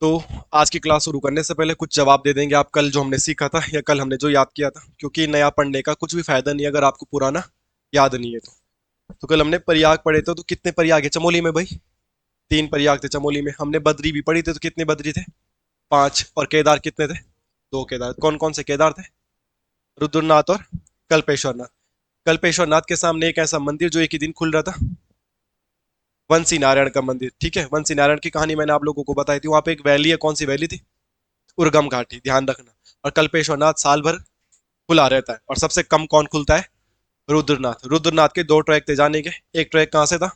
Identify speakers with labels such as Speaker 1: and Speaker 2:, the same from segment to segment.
Speaker 1: तो आज की क्लास शुरू करने से पहले कुछ जवाब दे देंगे आप कल जो हमने सीखा था या कल हमने जो याद किया था, क्योंकि नया पढ़ने का कुछ भी फायदा नहीं है अगर आपको पुराना याद नहीं है तो कल हमने प्रयाग पढ़े थे, तो कितने प्रयाग है चमोली में भाई? 3 प्रयाग थे चमोली में। हमने बद्री भी पढ़ी थी, तो कितने बद्री थे? 5। और केदार कितने थे? 2 केदार। कौन कौन से केदार थे? रुद्रनाथ और कल्पेश्वरनाथ। कल्पेश्वरनाथ के सामने एक ऐसा मंदिर जो एक ही दिन खुल रहा था, वंशी नारायण का मंदिर। ठीक है, वंशी नारायण की कहानी मैंने आप लोगों को बताई थी। वहां पे एक वैली है, कौन सी वैली थी? उर्गम घाटी, ध्यान रखना। और कल्पेश्वरनाथ साल भर खुला रहता है। और सबसे कम कौन खुलता है? रुद्रनाथ। रुद्रनाथ के 2 ट्रैक थे जाने के। एक ट्रैक कहाँ से था?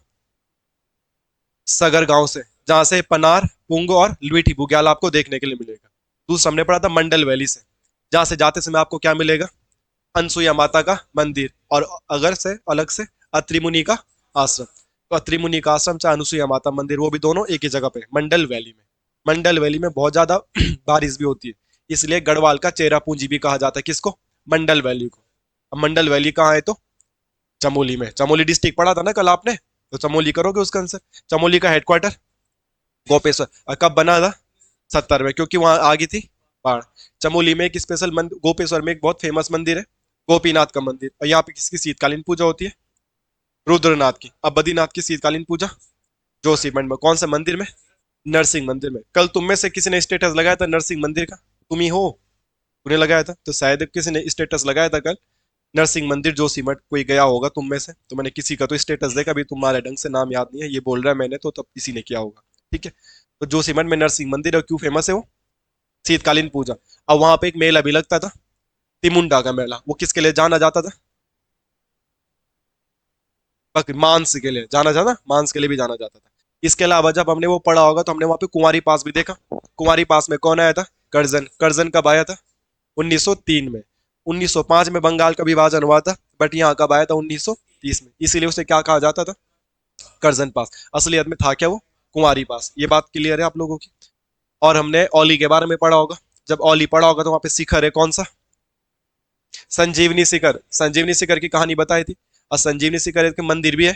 Speaker 1: सगर गांव से, जहां से पनार, पुंग और लुईठी बुग्याल आपको देखने के लिए मिलेगा। दूसरा हमने पढ़ा था मंडल वैली से, जहां से जाते समय आपको क्या मिलेगा? अनसुईया माता का मंदिर, और अगर से अलग से अत्रि मुनि का आश्रम। तो अत्रि मुनि का आश्रम चाहे अनुसुईया माता मंदिर, वो भी दोनों एक ही जगह पे, मंडल वैली में। मंडल वैली में बहुत ज्यादा बारिश भी होती है, इसलिए गढ़वाल का चेरा पूंजी भी कहा जाता है। किसको? मंडल वैली को। अब मंडल वैली कहाँ है? तो चमोली में। चमोली डिस्ट्रिक्ट पढ़ा था ना कल आपने, तो चमोली करोगे उसका आंसर। चमोली का हेडक्वार्टर गोपेश्वर। और कब बना था? 70 में, क्योंकि वहां आ गई थी बाढ़। चमोली में एक स्पेशल मंदिर, गोपेश्वर में एक बहुत फेमस मंदिर है, गोपीनाथ का मंदिर। और यहाँ पे किसकी शीतकालीन पूजा होती है? रुद्रनाथ की। अब बद्रीनाथ की शीतकालीन पूजा जोशीमठ में। कौन से मंदिर में? नरसिंह मंदिर में। कल तुम में से किसी ने स्टेटस लगाया था नरसिंह मंदिर का? तुम ही हो, तूने लगाया था, तो शायद किसी ने स्टेटस लगाया था कल नरसिंह मंदिर जोशीमठ। कोई गया होगा तुम में से, तो मैंने किसी का तो स्टेटस देखा, अभी तुम्हारे ढंग से नाम याद नहीं है, ये बोल रहा है मैंने, तो तब किसी ने किया होगा। ठीक है, तो जोशीमठ में नरसिंह मंदिर, और क्यों फेमस है वो? शीतकालीन पूजा। अब वहां पे एक मेला भी लगता था, तिमुंडा का मेला। वो किसके लिए जाना जाता था? मांस के लिए जाना जाता, मांस के लिए भी जाना जाता था। इसके अलावा जब हमने वो पढ़ा होगा तो हमने वहां पे कुंवारी पास भी देखा। कुंवारी पास में कौन आया था? कर्जन। कर्जन कब आया था? 1903 में। 1905 में बंगाल का विभाजन हुआ था, बट यहाँ कब आया था? 1930 में। इसीलिए उसे क्या कहा जाता था? कर्जन पास। असलियत में था क्या वो? कुंवारी पास। ये बात क्लियर है आप लोगों की? और हमने औली के बारे में पढ़ा होगा। जब औली पढ़ा होगा तो वहां पे शिखर है, कौन सा? संजीवनी शिखर। संजीवनी शिखर की कहानी बताई थी। और संजीवनी शिखर एक मंदिर भी है,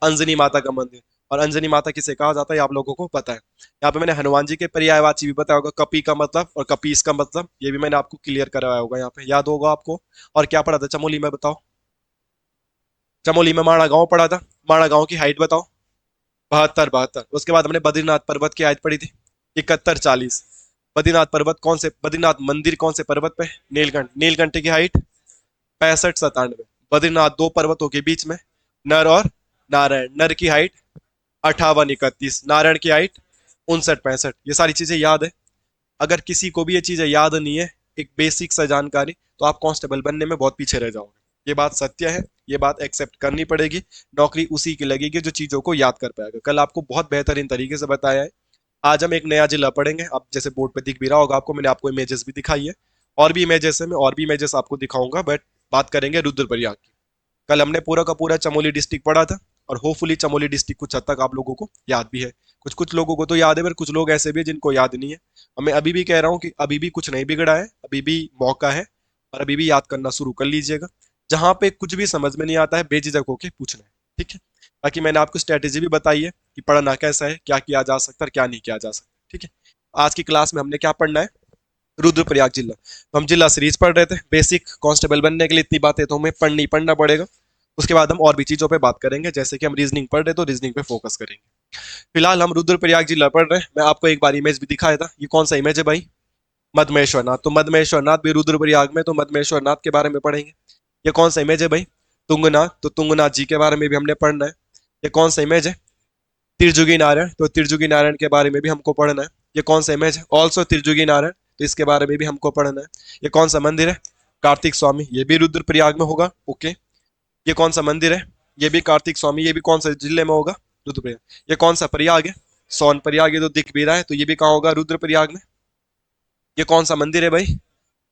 Speaker 1: अंजनी माता का मंदिर। और अंजनी माता किसे कहा जाता है आप लोगों को पता है? यहाँ पे मैंने हनुमान जी के पर्यायवाची भी बताया होगा, कपी का मतलब और कपीस का मतलब, ये भी मैंने आपको क्लियर करवाया होगा, यहाँ पे याद होगा आपको। और क्या पढ़ा था चमोली में, बताओ? चमोली में माणा गांव पढ़ा था। माणा गांव की हाइट बताओ? 72, 72। उसके बाद हमने बद्रीनाथ पर्वत की हाइट पढ़ी थी, 71, 40। बद्रीनाथ पर्वत कौन से, बद्रीनाथ मंदिर कौन से पर्वत पे? नीलकंठ। नीलकंठ की हाइट 65, 97। बद्रीनाथ 2 पर्वतों के बीच में, नर और नारायण। नर की हाइट 58, 31। नारायण की हाइट 59, 65। ये सारी चीजें याद है? अगर किसी को भी ये चीजें याद नहीं है, एक बेसिक सा जानकारी, तो आप कांस्टेबल बनने में बहुत पीछे रह जाओगे। ये बात सत्य है, ये बात एक्सेप्ट करनी पड़ेगी। नौकरी उसी की लगेगी जो चीजों को याद कर पाएगा। कल आपको बहुत बेहतरीन तरीके से बताया है। आज हम एक नया जिला पढ़ेंगे। अब जैसे बोर्ड पे दिख भी रहा होगा आपको, मैंने आपको इमेजेस भी दिखाई है। और भी इमेजेस है, मैं और भी इमेजेस आपको दिखाऊंगा, बट बात करेंगे रुद्रप्रयाग की। कल हमने पूरा का पूरा चमोली डिस्ट्रिक्ट पढ़ा था, और होपफुली चमोली डिस्ट्रिक्ट कुछ हद तक आप लोगों को याद भी है। कुछ कुछ लोगों को तो याद है, पर कुछ लोग ऐसे भी है जिनको याद नहीं है। और मैं अभी भी कह रहा हूँ कि अभी भी कुछ नहीं बिगड़ा है, अभी भी मौका है, और अभी भी याद करना शुरू कर लीजिएगा। जहां पे कुछ भी समझ में नहीं आता है, बेझिझक होके पूछना है। ठीक है? बाकी मैंने आपको स्ट्रेटेजी भी बताई है कि पढ़ना कैसा है, क्या किया जा सकता है और क्या नहीं किया जा सकता। ठीक है? आज की क्लास में हमने क्या पढ़ना है? रुद्रप्रयाग जिला। तो हम जिला सीरीज पढ़ रहे थे। बेसिक कांस्टेबल बनने के लिए इतनी बातें तो हमें पढ़नी पढ़ना पड़ेगा। उसके बाद हम और भी चीजों पे बात करेंगे, जैसे कि हम रीजनिंग पढ़ रहे तो रीजनिंग पे फोकस करेंगे। फिलहाल हम रुद्रप्रयाग जिला पढ़ रहे हैं। मैं आपको एक बार इमेज भी दिखाया था, ये कौन सा इमेज है भाई? मदमेश्वर नाथ। तो मदमेश्वर नाथ भी रुद्रप्रयाग में, तो मदमेश्वर नाथ के बारे में पढ़ेंगे। ये कौन सा इमेज है भाई? तुंगनाथ। तो तुंगनाथ जी के बारे में भी हमने पढ़ना है। ये कौन सा इमेज है? त्रिजुगी नारायण। तो त्रिजुगी नारायण के बारे में भी हमको पढ़ना है। ये कौन सा इमेज है? ऑल्सो त्रिजुगी नारायण। तो इसके बारे में भी हमको पढ़ना है। ये कौन सा मंदिर है? कार्तिक स्वामी। ये भी रुद्रप्रयाग में होगा। ओके। ये कौन सा मंदिर है? ये भी कार्तिक स्वामी। ये भी कौन सा जिले में होगा? रुद्रप्रयाग। ये कौन सा प्रयाग है? सोन प्रयाग। ये तो दिख भी रहा है, तो ये भी कहाँ होगा? रुद्रप्रयाग में। ये कौन सा मंदिर है भाई?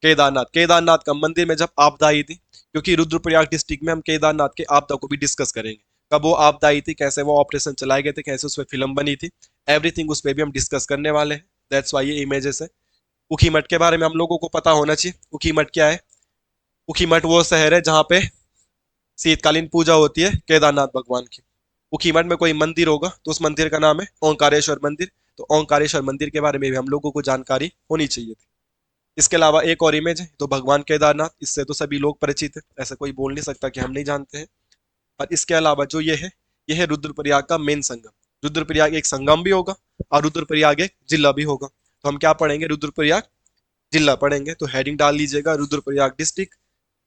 Speaker 1: केदारनाथ। केदारनाथ का मंदिर में जब आपदा आई थी, क्योंकि रुद्रप्रयाग डिस्ट्रिक्ट में हम केदारनाथ के आपदा को भी डिस्कस करेंगे। कब वो आपदा आई थी, कैसे वो ऑपरेशन चलाए गए थे, कैसे उस पर फिल्म बनी थी, एवरीथिंग उस पर भी हम डिस्कस करने वाले हैं। दैट्स वाई ये इमेजेस है। उखीमठ के बारे में हम लोगों को पता होना चाहिए। उखीमठ क्या है? उखीमठ वो शहर है जहाँ पे शीतकालीन पूजा होती है केदारनाथ भगवान की। उखीमठ में कोई मंदिर होगा तो उस मंदिर का नाम है ओंकारेश्वर मंदिर। तो ओंकारेश्वर मंदिर के बारे में भी हम लोगों को जानकारी होनी चाहिए थी। इसके अलावा एक और इमेज है तो भगवान केदारनाथ, इससे तो सभी लोग परिचित है, ऐसा कोई बोल नहीं सकता कि हम नहीं जानते हैं। और इसके अलावा जो ये है रुद्रप्रयाग का मेन संगम। रुद्रप्रयाग एक संगम भी होगा और रुद्रप्रयाग एक जिला भी होगा। तो हम क्या पढ़ेंगे, रुद्रप्रयाग जिला पढ़ेंगे। तो हेडिंग डाल लीजिएगा रुद्रप्रयाग डिस्ट्रिक्ट।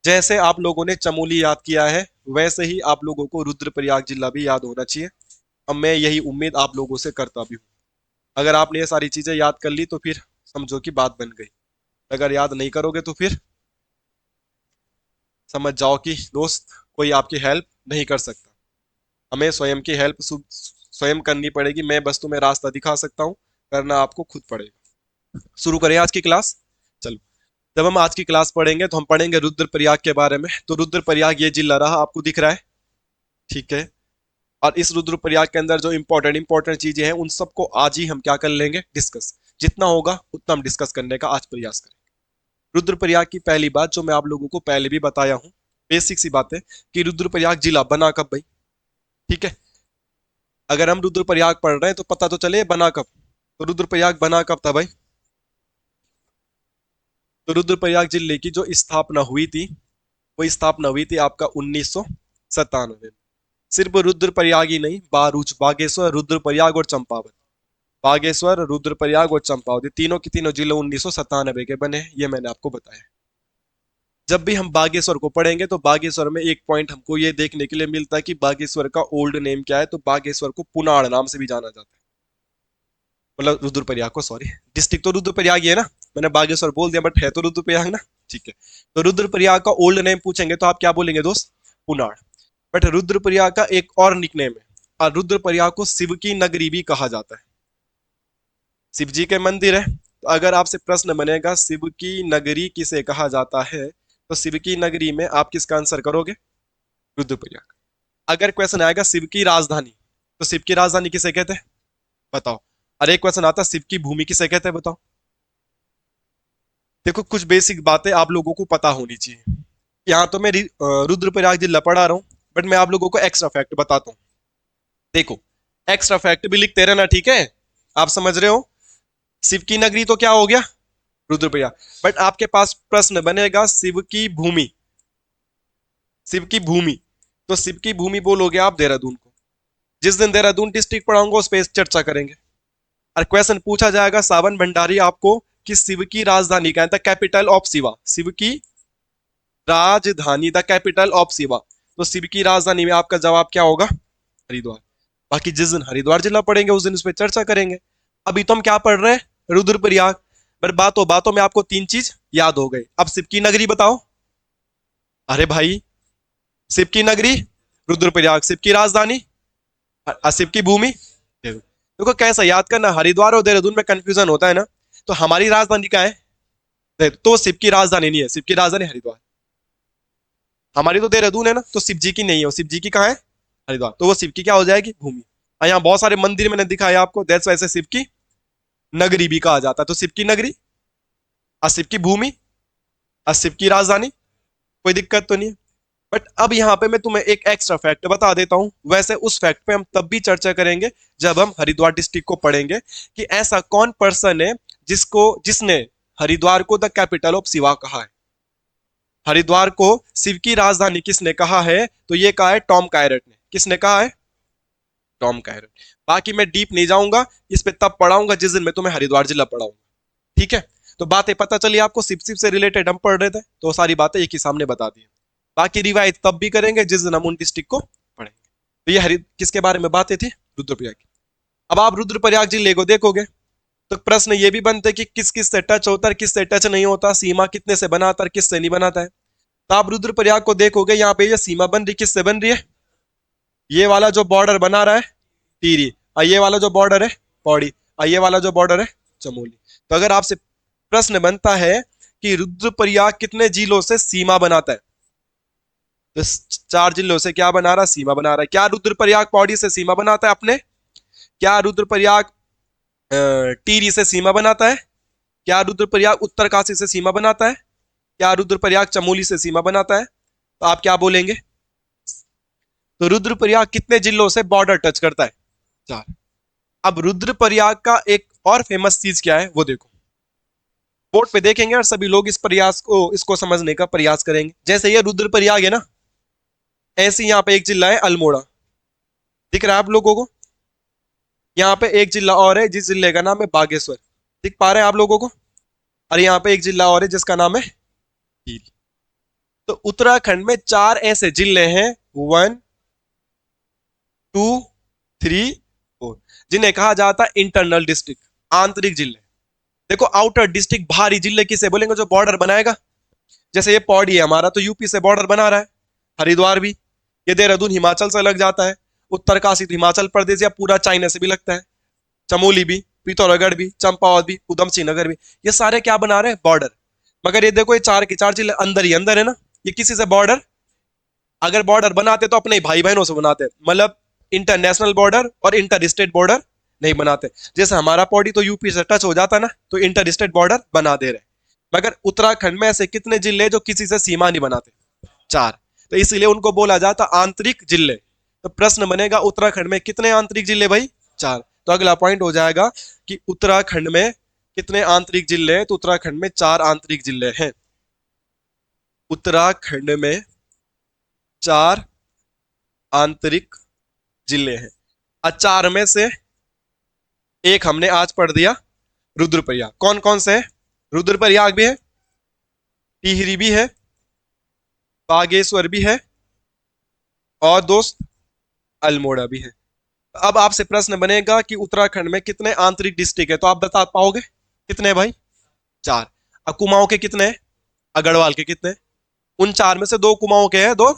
Speaker 1: जैसे आप लोगों ने चमोली याद किया है वैसे ही आप लोगों को रुद्रप्रयाग जिला भी याद होना चाहिए। अब मैं यही उम्मीद आप लोगों से करता भी हूँ। अगर आपने ये सारी चीजें याद कर ली तो फिर समझो कि बात बन गई। अगर याद नहीं करोगे तो फिर समझ जाओ कि दोस्त कोई आपकी हेल्प नहीं कर सकता। हमें स्वयं की हेल्प स्वयं करनी पड़ेगी। मैं बस तुम्हें रास्ता दिखा सकता हूँ, करना आपको खुद पड़ेगा। शुरू करें आज की क्लास। चलो, जब हम आज की क्लास पढ़ेंगे तो हम पढ़ेंगे रुद्रप्रयाग के बारे में। तो रुद्रप्रयाग ये जिला रहा, आपको दिख रहा है, ठीक है। और इस रुद्रप्रयाग के अंदर जो इंपॉर्टेंट इंपॉर्टेंट चीजें हैं उन सबको आज ही हम क्या कर लेंगे, डिस्कस। जितना होगा उतना हम डिस्कस करने का आज प्रयास करेंगे। रुद्रप्रयाग की पहली बात जो मैं आप लोगों को पहले भी बताया हूँ, बेसिक सी बात है कि रुद्रप्रयाग जिला बना कब भाई, ठीक है। अगर हम रुद्रप्रयाग पढ़ रहे हैं तो पता तो चले बना कब। तो रुद्रप्रयाग बना कब था भाई। तो रुद्रप्रयाग जिले की जो स्थापना हुई थी वो स्थापना हुई थी आपका 1997 में। सिर्फ रुद्रप्रयाग ही नहीं, बारूच, बागेश्वर, रुद्रप्रयाग और चंपावत। बागेश्वर, रुद्रप्रयाग और चंपावत, तीनों के तीनों जिले 1997 के बने, ये मैंने आपको बताया। जब भी हम बागेश्वर को पढ़ेंगे तो बागेश्वर में एक पॉइंट हमको ये देखने के लिए मिलता है कि बागेश्वर का ओल्ड नेम क्या है। तो बागेश्वर को पुनाड़ नाम से भी जाना जाता है, मतलब रुद्रप्रयाग को, सॉरी, डिस्ट्रिक्ट तो रुद्रप्रयाग ही है ना, मैंने बागेश्वर बोल दिया बट है तो रुद्रप्रयाग ना, ठीक है। तो रुद्रप्रयाग का ओल्ड नेम पूछेंगे तो आप क्या बोलेंगे दोस्त, पुनाड़। बट रुद्रप्रयाग का एक और निक नेम है, और रुद्रप्रयाग को शिव की नगरी भी कहा जाता है। शिव जी के मंदिर है, तो अगर आपसे प्रश्न बनेगा शिव की नगरी किसे कहा जाता है, तो शिव की नगरी में आप किसका आंसर करोगे, रुद्रप्रयाग। अगर क्वेश्चन आएगा शिव की राजधानी, तो शिव की राजधानी किसे कहते हैं बताओ। अरे क्वेश्चन आता शिव की भूमि किसे कहते हैं बताओ। देखो कुछ बेसिक बातें आप लोगों को पता होनी चाहिए। यहाँ तो मैं रुद्रप्रयाग जिला पढ़ा रहा हूँ, बट मैं आप लोगों को एक्स्ट्रा फैक्ट बताता हूँ। देखो, एक्स्ट्रा फैक्ट भी लिखते रहना, ठीक है, आप समझ रहे हो। शिव की नगरी तो क्या हो गया, रुद्रप्रयाग। बट आपके पास प्रश्न बनेगा शिव की भूमि, शिव की भूमि, तो शिव की भूमि बोलोगे आप देहरादून को। जिस दिन देहरादून डिस्ट्रिक्ट पढ़ाऊंगा उस पर चर्चा करेंगे। और क्वेश्चन पूछा जाएगा सावन भंडारी आपको कि शिव की राजधानी क्या है, the capital of Shiva, Shiva की राजधानी, द कैपिटल ऑफ शिवा। तो शिव की राजधानी में आपका जवाब क्या होगा, हरिद्वार। बाकी जिस दिन हरिद्वार जिला पढ़ेंगे उस दिन उस पर चर्चा करेंगे। अभी तो हम क्या पढ़ रहे हैं, रुद्रप्रयाग। पर बातों बातों में आपको तीन चीज याद हो गई। अब शिव की नगरी बताओ। अरे भाई, शिव की नगरी रुद्रप्रयाग, शिव की राजधानी शिव की भूमि। देखो कैसा याद करना, हरिद्वार और देहरादून में कंफ्यूजन होता है ना। तो हमारी राजधानी क्या है, तो शिव की राजधानी नहीं है, शिव की राजधानी हरिद्वार। हमारी तो देहरादून है ना, तो शिव जी की नहीं है, शिव जी की कहाँ है, हरिद्वार। तो वो शिव की क्या हो जाएगी, भूमि। और यहाँ बहुत सारे मंदिर मैंने दिखाया आपको, दैट्स वाई से शिव की नगरी भी कहा जाता है। तो शिव की नगरी और शिव की भूमि और शिव की राजधानी, कोई दिक्कत तो नहीं है। बट अब यहाँ पे मैं तुम्हें एक एक्स्ट्रा फैक्ट बता देता हूं। वैसे उस फैक्ट पे हम तब भी चर्चा करेंगे जब हम हरिद्वार डिस्ट्रिक्ट को पढ़ेंगे कि ऐसा कौन पर्सन है जिसने हरिद्वार को द कैपिटल ऑफ शिवा कहा है। हरिद्वार को शिव की राजधानी किसने कहा है, तो ये कहा है टॉम कायरट ने। किसने कहा है, टॉम कायरट। बाकी मैं डीप नहीं जाऊंगा, इस पे तब पढ़ाऊंगा जिस दिन मैं तुम्हें हरिद्वार जिला पढ़ाऊंगा, ठीक है। तो बातें पता चली आपको, शिव शिव से रिलेटेड हम पढ़ रहे थे तो सारी बातें एक ही सामने बता दी। बाकी रिवाइज तब भी करेंगे जिस दिन हम उन डिस्ट्रिक्ट को पढ़ेंगे। तो ये किसके बारे में बातें थी, रुद्रप्रयाग की। अब आप रुद्रप्रयाग जिले को देखोगे तो प्रश्न ये भी बनते कि किस किस से टच होता है, किस से टच नहीं होता, सीमा कितने से बनाता है, किस से नहीं बनाता है। तो आप रुद्रप्रयाग को देखोगे, यहाँ पे ये सीमा बन रही, किससे बन रही है, ये वाला जो बॉर्डर बना रहा है टीरी, और ये वाला जो बॉर्डर है पौड़ी, और ये वाला जो बॉर्डर है चमोली। तो अगर आपसे प्रश्न बनता है कि रुद्रप्रयाग कितने जिलों से सीमा बनाता है, तो 4 जिलों से क्या बना रहा, सीमा बना रहा है। क्या रुद्रप्रयाग पौड़ी से सीमा बनाता है अपने, क्या रुद्रप्रयाग टिहरी से सीमा बनाता है, क्या रुद्रप्रयाग उत्तरकाशी से सीमा बनाता है, क्या रुद्रप्रयाग चमोली से सीमा बनाता है। तो आप क्या बोलेंगे, तो रुद्रप्रयाग कितने जिलों से बॉर्डर टच करता है, 4। अब रुद्रप्रयाग का एक और फेमस चीज क्या है वो देखो, बोर्ड पे देखेंगे और सभी लोग इस प्रयास को इसको समझने का प्रयास करेंगे। जैसे ये रुद्रप्रयाग है ना, ऐसे यहाँ पे एक जिला है अल्मोड़ा, दिख रहा है आप लोगों को? यहाँ पे एक जिला और है जिस जिले का नाम है बागेश्वर, दिख पा रहे हैं आप लोगों को? और यहाँ पे एक जिला और है जिसका नाम है टिहरी। तो उत्तराखंड में चार ऐसे जिले हैं, 1, 2, 3, 4, जिन्हें कहा जाता है इंटरनल डिस्ट्रिक्ट, आंतरिक जिले। देखो आउटर डिस्ट्रिक्ट भारी जिले किसे बोलेंगे? जो बॉर्डर बनाएगा। जैसे ये पौड़ी है हमारा, तो यूपी से बॉर्डर बना रहा है, हरिद्वार भी। ये देहरादून हिमाचल से लग जाता है, उत्तरकाशी तो हिमाचल प्रदेश या पूरा चाइना से भी लगता है, चमोली भी, पिथौरागढ़ भी, चंपावत भी, उधम सिंह नगर भी, ये सारे क्या बना रहे हैं? बॉर्डर। मगर ये देखो ये चार के चार जिले अंदर ही अंदर है ना, ये किसी से बॉर्डर, अगर बॉर्डर बनाते तो अपने भाई बहनों से बनाते, मतलब इंटरनेशनल बॉर्डर और इंटर स्टेट बॉर्डर नहीं बनाते। जैसे हमारा पौड़ी तो यूपी से टच हो जाता ना, तो इंटर स्टेट बॉर्डर बना दे रहे। मगर उत्तराखंड में ऐसे कितने जिले जो किसी से सीमा नहीं बनाते? चार। तो इसीलिए उनको बोला जाता आंतरिक जिले। तो प्रश्न बनेगा उत्तराखंड में कितने आंतरिक जिले भाई? चार। तो अगला पॉइंट हो जाएगा कि उत्तराखंड में कितने आंतरिक जिले हैं? तो उत्तराखंड में चार आंतरिक जिले हैं। उत्तराखंड में चार आंतरिक जिले हैं। चार में से एक हमने आज पढ़ दिया, रुद्रप्रयाग। कौन कौन से है? रुद्रप्रयाग भी है, टिहरी भी है, बागेश्वर भी है, और दोस्त अल्मोड़ा भी है। अब आपसे प्रश्न बनेगा कि उत्तराखंड में कितने आंतरिक डिस्ट्रिक्ट है? तो आप बता पाओगे कितने हैं भाई? चार। अब कुमाऊं के कितने हैं? अगढ़वाल के कितने हैं? उन चार में से दो कुमाऊं के हैं, दो।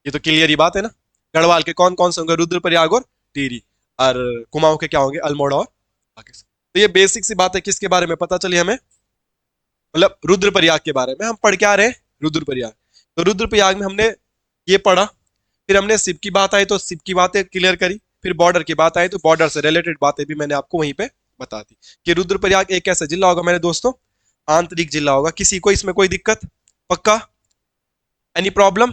Speaker 1: ये तो क्लियर ही बात है ना। गढ़वाल के कौन कौन से होंगे? रुद्रप्रयाग और टिहरी। और कुमाऊं के क्या होंगे? अल्मोड़ा और बागेश्वर। तो ये बेसिक सी बात है, किसके बारे में पता चली हमें? मतलब रुद्रप्रयाग के बारे में। हम पढ़ क्या रहे? रुद्रप्रयाग। तो रुद्रप्रयाग में हमने ये पढ़ा, फिर हमने शिव की बात आई तो शिव की बातें क्लियर करी, फिर बॉर्डर की बात आई तो बॉर्डर से रिलेटेड बातें भी मैंने आपको वहीं पे बता दी कि रुद्रप्रयाग एक ऐसा जिला होगा मेरे दोस्तों, आंतरिक जिला होगा। किसी को इसमें कोई दिक्कत? पक्का? Any problem?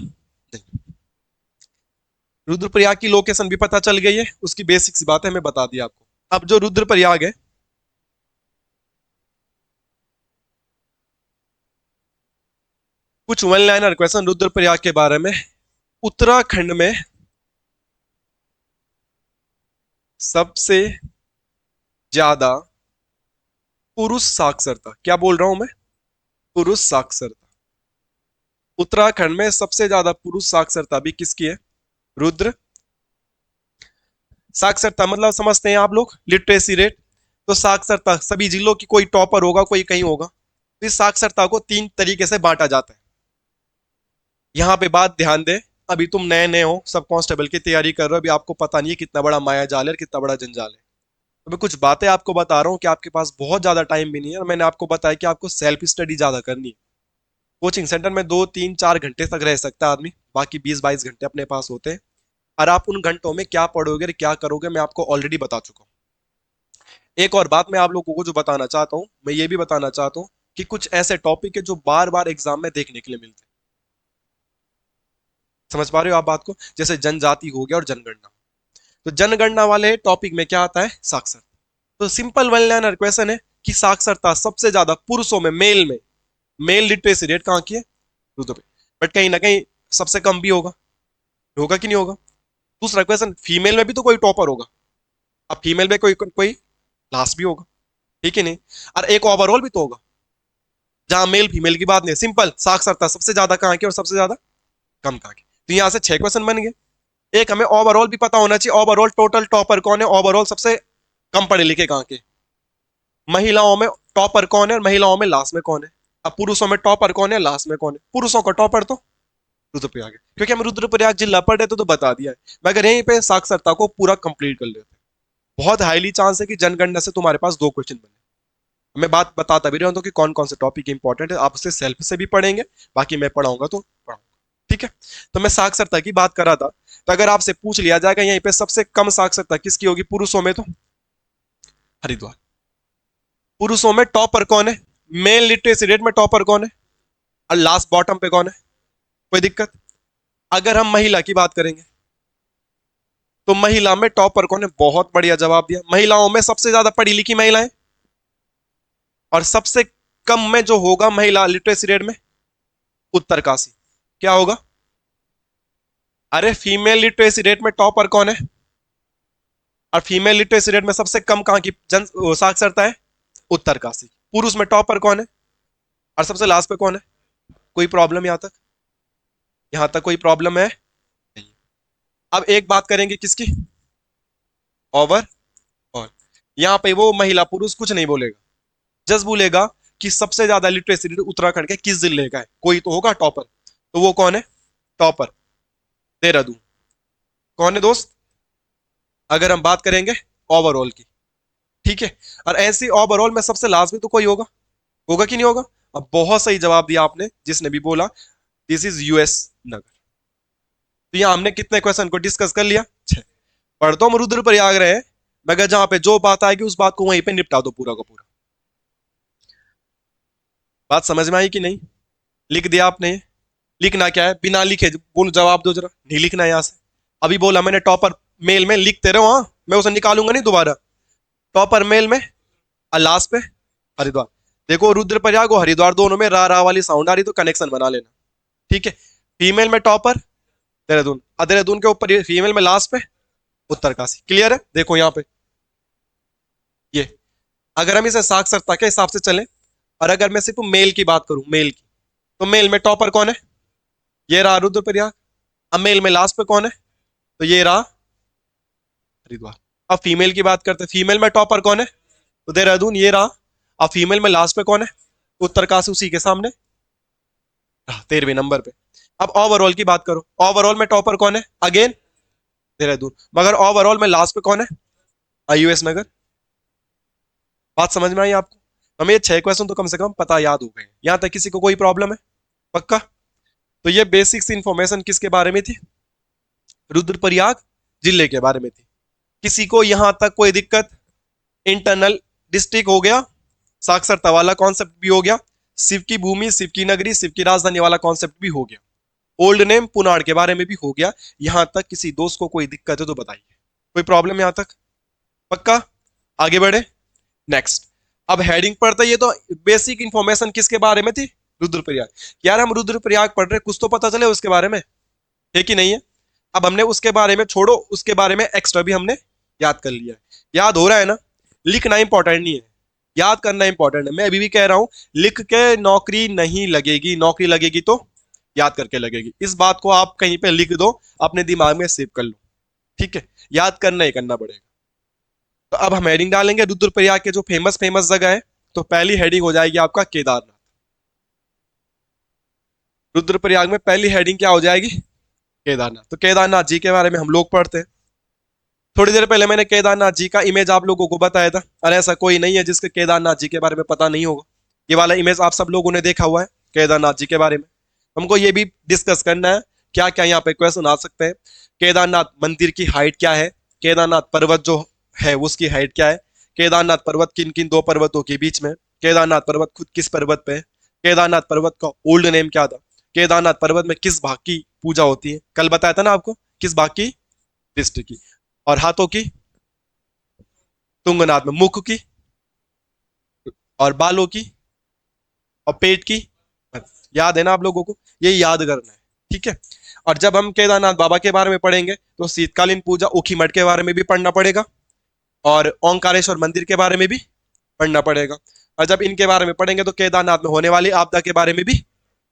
Speaker 1: रुद्रप्रयाग की लोकेशन भी पता चल गई है, उसकी बेसिक सी बात है मैं बता दी आपको। अब जो रुद्रप्रयाग है, कुछ वन लाइनर क्वेश्चन रुद्रप्रयाग के बारे में। उत्तराखंड में सबसे ज्यादा पुरुष साक्षरता, क्या बोल रहा हूं मैं? पुरुष साक्षरता। उत्तराखंड में सबसे ज्यादा पुरुष साक्षरता भी किसकी है? रुद्र। साक्षरता मतलब समझते हैं आप लोग, लिटरेसी रेट। तो साक्षरता सभी जिलों की कोई टॉपर होगा, कोई कहीं होगा। तो इस साक्षरता को तीन तरीके से बांटा जाता है। यहाँ पे बात ध्यान दे, अभी तुम नए नए हो, सब कांस्टेबल की तैयारी कर रहे हो, अभी आपको पता नहीं है कितना बड़ा माया जाल है, कितना बड़ा जंजाल है। तो मैं कुछ बातें आपको बता रहा हूँ कि आपके पास बहुत ज्यादा टाइम भी नहीं है, और मैंने आपको बताया कि आपको सेल्फ स्टडी ज्यादा करनी है। कोचिंग सेंटर में 2, 3, 4 घंटे तक रह सकता है आदमी, बाकी 20, 22 घंटे अपने पास होते हैं। और आप उन घंटों में क्या पढ़ोगे और क्या करोगे मैं आपको ऑलरेडी बता चुका हूँ। एक और बात मैं आप लोगों को जो बताना चाहता हूँ, मैं ये भी बताना चाहता हूँ कि कुछ ऐसे टॉपिक है जो बार बार एग्जाम में देखने के लिए मिलते हैं। समझ पा रहे हो आप बात को? जैसे जनजाति हो गया और जनगणना। तो जनगणना वाले टॉपिक में क्या आता है? साक्षरता। तो सिंपल वन लाइनर क्वेश्चन है कि साक्षरता सबसे ज्यादा पुरुषों में, मेल में, मेल लिटरेसी रेट कहाँ की है? रुद्र पे। बट कहीं ना कहीं सबसे कम भी होगा, होगा कि नहीं होगा? दूसरा क्वेश्चन, फीमेल में भी तो कोई टॉपर होगा। अब फीमेल में कोई कोई लास्ट भी होगा, ठीक है नहीं? और एक ओवरऑल भी तो होगा, जहां मेल फीमेल की बात नहीं, सिंपल साक्षरता सबसे ज्यादा कहाँ की और सबसे ज्यादा कम कहाँ की। तो यहां से 6 क्वेश्चन बन गए। एक हमें ओवरऑल भी पता होना चाहिए, ओवरऑल टोटल टॉपर कौन है, ओवरऑल सबसे कम पढ़े लिखे कहाँ के, महिलाओं में टॉपर कौन है और महिलाओं में लास्ट में कौन है। अब पुरुषों में टॉपर कौन है, लास्ट में कौन है? पुरुषों का टॉपर तो रुद्रप्रयाग है, क्योंकि हम रुद्रप्रयाग जिला पढ़ रहे तो बता दिया है। मगर यहीं पे साक्षरता को पूरा कंप्लीट कर लेते हैं। बहुत हाईली चांस है कि जनगणना से तुम्हारे पास 2 क्वेश्चन बने। मैं बात बताता भी रहा हूँ तो कि कौन कौन से टॉपिक इंपॉर्टेंट है, आप उसे सेल्फ से भी पढ़ेंगे, बाकी मैं पढ़ाऊंगा तो पढ़ाऊंगा, ठीक है? तो मैं साक्षरता की बात कर रहा था। तो अगर आपसे पूछ लिया जाएगा यहीं पे सबसे कम साक्षरता किसकी होगी पुरुषों में, तो हरिद्वार। पुरुषों में टॉपर कौन है, मेल लिटरेसी रेट में टॉपर कौन है, और लास्ट बॉटम पे कौन है? कोई दिक्कत? अगर हम महिला की बात करेंगे, तो महिला में टॉपर कौन है? बहुत बढ़िया जवाब दिया। महिलाओं में सबसे ज्यादा पढ़ी लिखी महिलाएं, और सबसे कम में जो होगा महिला लिटरेसी रेट में, उत्तरकाशी। क्या होगा? अरे फीमेल लिटरेसी रेट में टॉपर कौन है? और फीमेल लिटरेसी रेट में सबसे कम कहां की जन साक्षरता है? उत्तरकाशी। पुरुष में टॉपर कौन है और सबसे लास्ट पे कौन है? कोई प्रॉब्लम यहां तक? यहां तक कोई प्रॉब्लम है? नहीं। अब एक बात करेंगे किसकी? Over all. यहां पे वो महिला पुरुष कुछ नहीं बोलेगा, जस्ट बोलेगा कि सबसे ज्यादा लिटरेसी रेट उत्तराखंड के किस जिले का है। कोई तो होगा टॉपर, तो वो कौन है? टॉपर देहरादून। कौन है दोस्त? अगर हम बात करेंगे ओवरऑल की, ठीक है। और ऐसी ओवरऑल में सबसे लास्ट में तो कोई होगा, होगा कि नहीं होगा? अब बहुत सही जवाब दिया आपने, जिसने भी बोला दिस इज यूएस नगर। तो यहां हमने कितने क्वेश्चन को डिस्कस कर लिया? 6। पढ़ तो हम रुद्रप्रयाग रहे हैं, मगर जहां पे जो बात आएगी उस बात को वहीं पे निपटा दो पूरा का पूरा। बात समझ में आई कि नहीं? लिख दिया आपने? लिखना क्या है? बिना लिखे बोलो, जवाब दो जरा। नहीं लिखना है यहां से। अभी बोला मैंने टॉपर मेल में, लिखते रहो। हाँ, मैं उसे निकालूंगा नहीं दोबारा। टॉपर मेल में और लास्ट पे हरिद्वार। देखो रुद्रप्रयाग और हरिद्वार दोनों में रा रा वाली साउंड आ रही, तो कनेक्शन बना लेना, ठीक है। फीमेल में टॉपर देहरादून, और देहरादून के ऊपर फीमेल में लास्ट पे उत्तरकाशी। क्लियर है? देखो यहाँ पे ये, अगर हम इसे साक्षरता के हिसाब से चलें, और अगर मैं सिर्फ मेल की बात करूं, मेल की, तो मेल में टॉपर कौन है? ये रहा रुद्रप्रयाग। अब मेल में लास्ट पे कौन है? तो ये रहा हरिद्वार। अब फीमेल की बात करते हैं, फीमेल में टॉपर कौन है? तो देहरादून, ये रहा। अब फीमेल में लास्ट पे कौन है? उत्तरकाशी, उसी के सामने 13वें नंबर पे। अब ओवरऑल की बात करो, ओवरऑल में टॉपर कौन है? अगेन देहरादून। मगर ओवरऑल में लास्ट पे कौन है? आईयूएस नगर। बात समझ में आई आपको? हमें ये 6 क्वेश्चन तो कम से कम पता याद हो गए। यहां तक किसी को कोई प्रॉब्लम है? पक्का? तो ये बेसिक्स इंफॉर्मेशन किसके बारे में थी? रुद्रप्रयाग जिले के बारे में थी। किसी को यहां तक कोई दिक्कत? इंटरनल डिस्ट्रिक्ट हो गया, साक्षरता वाला कॉन्सेप्ट भी हो गया, शिव की भूमि, शिव की नगरी, शिव की राजधानी वाला कॉन्सेप्ट भी हो गया, ओल्ड नेम पुनाड़ के बारे में भी हो गया। यहां तक किसी दोस्त को कोई दिक्कत है तो बताइए। कोई प्रॉब्लम यहां तक? पक्का? आगे बढ़े नेक्स्ट। अब हेडिंग पढ़ते, ये तो बेसिक इंफॉर्मेशन किसके बारे में थी? रुद्रप्रयाग। यार हम रुद्रप्रयाग पढ़ रहे, कुछ तो पता चले उसके बारे में, है कि नहीं है? अब हमने उसके बारे में छोड़ो, उसके बारे में एक्स्ट्रा भी हमने याद कर लिया है। याद हो रहा है ना? लिखना इंपॉर्टेंट नहीं है, याद करना इंपॉर्टेंट है। मैं अभी भी कह रहा हूं, लिख के नौकरी नहीं लगेगी, नौकरी लगेगी तो याद करके लगेगी। इस बात को आप कहीं पे लिख दो, अपने दिमाग में सेव कर लो, ठीक है। याद करना ही करना पड़ेगा। तो अब हम हेडिंग डालेंगे रुद्रप्रयाग के जो फेमस फेमस जगह है। तो पहली हेडिंग हो जाएगी आपका केदारनाथ। रुद्रप्रयाग में पहली हेडिंग क्या हो जाएगी? केदारनाथ। तो केदारनाथ जी के बारे में हम लोग पढ़ते हैं। थोड़ी देर पहले मैंने केदारनाथ जी का इमेज आप लोगों को बताया था, और ऐसा कोई नहीं है जिसके केदारनाथ जी के बारे में पता नहीं होगा। ये वाला इमेज आप सब लोगों ने देखा हुआ है केदारनाथ जी के बारे में। हमको ये भी डिस्कस करना है क्या क्या यहाँ पे क्वेश्चन आ सकते हैं। केदारनाथ मंदिर की हाइट क्या है? केदारनाथ पर्वत जो है उसकी हाइट क्या है? केदारनाथ पर्वत किन किन दो पर्वतों के बीच में? केदारनाथ पर्वत खुद किस पर्वत पे है? केदारनाथ पर्वत का ओल्ड नेम क्या था? केदारनाथ पर्वत में किस भाग की पूजा होती है? कल बताया था ना आपको, किस भाग की? डिस्ट्रिक्ट की। और हाथों की? तुंगनाथ में। मुख की? और बालों की? और पेट की? याद है ना आप लोगों को? ये याद करना है, ठीक है। और जब हम केदारनाथ बाबा के बारे में पढ़ेंगे तो शीतकालीन पूजा ऊखी मठ के बारे में भी पढ़ना पड़ेगा, और ओंकारेश्वर मंदिर के बारे में भी पढ़ना पड़ेगा। और जब इनके बारे में पढ़ेंगे तो केदारनाथ में होने वाली आपदा के बारे में भी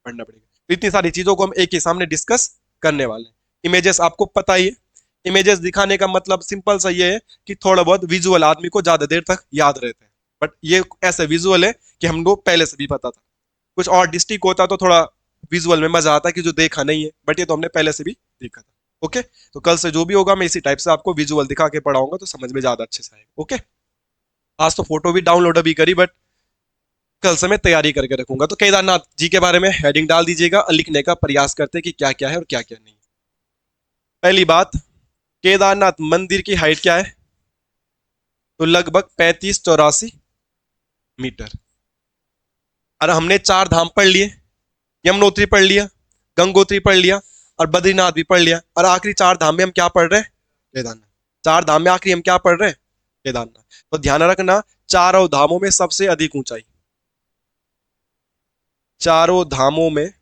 Speaker 1: पढ़ना पड़ेगा। तो इतनी सारी चीजों को हम एक ही सामने डिस्कस करने वाले हैं। इमेजेस आपको पता ही है, इमेजेस दिखाने का मतलब सिंपल सा ये है कि थोड़ा बहुत विजुअल आदमी को ज्यादा देर तक याद रहता है, बट ये ऐसे विजुअल है कि हम लोग पहले से भी पता था। कुछ और डिस्ट्रिक्ट होता तो थोड़ा विजुअल में मजा आता कि जो देखा नहीं है, बट ये तो हमने पहले से भी देखा था। ओके, तो कल से जो भी होगा मैं इसी टाइप से आपको विजुअल दिखा के पढ़ाऊंगा, तो समझ में ज्यादा अच्छे से आएगा। ओके, आज तो फोटो भी डाउनलोड अभी करी, बट कल से मैं तैयारी करके रखूंगा। तो केदारनाथ जी के बारे में हेडिंग डाल दीजिएगा और लिखने का प्रयास करते हैं कि क्या क्या है और क्या क्या नहीं। पहली बात, केदारनाथ मंदिर की हाइट क्या है? तो लगभग 35-84 मीटर। और हमने 4 धाम पढ़ लिए, यमुनोत्री पढ़ लिया, गंगोत्री पढ़ लिया, और बद्रीनाथ भी पढ़ लिया। और आखिरी 4 धाम में हम क्या पढ़ रहे हैं? केदारनाथ। चार धाम में आखिरी हम क्या पढ़ रहे हैं? केदारनाथ। तो ध्यान रखना, चारों धामों में सबसे अधिक ऊंचाई, चारों धामों में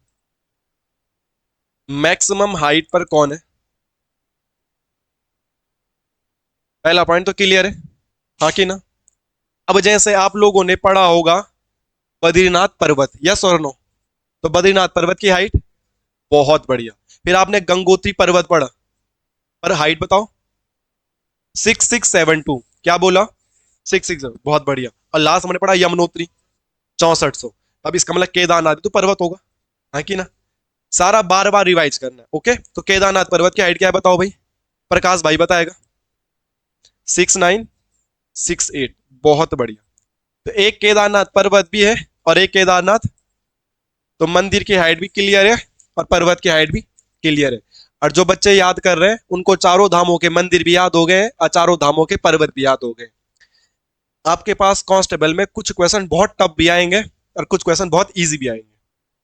Speaker 1: मैक्सिमम हाइट पर कौन है? पहला पॉइंट तो क्लियर है, हाँ कि ना? अब जैसे आप लोगों ने पढ़ा होगा बद्रीनाथ पर्वत, यस और नो? तो बद्रीनाथ पर्वत की हाइट बहुत बढ़िया। फिर आपने गंगोत्री पर्वत पढ़ा, पर हाइट बताओ? 6672, क्या बोला? 660, बहुत बढ़िया। और लास्ट हमने पढ़ा यमुनोत्री, 6400। अब इसका मतलब केदारनाथ भी तो पर्वत होगा, हाँ कि ना? सारा बार बार रिवाइज करना है, ओके? तो केदारनाथ पर्वत की हाइट क्या है बताओ भाई? प्रकाश भाई बताएगा। 6968, बहुत बढ़िया। तो एक केदारनाथ पर्वत भी है और एक केदारनाथ, तो मंदिर की हाइट भी क्लियर है और पर्वत की हाइट भी क्लियर है। और जो बच्चे याद कर रहे हैं उनको चारों धामों के मंदिर भी याद हो गए और चारों धामों के पर्वत भी याद हो गए। आपके पास कांस्टेबल में कुछ क्वेश्चन बहुत टफ भी आएंगे और कुछ क्वेश्चन बहुत इजी भी आएंगे।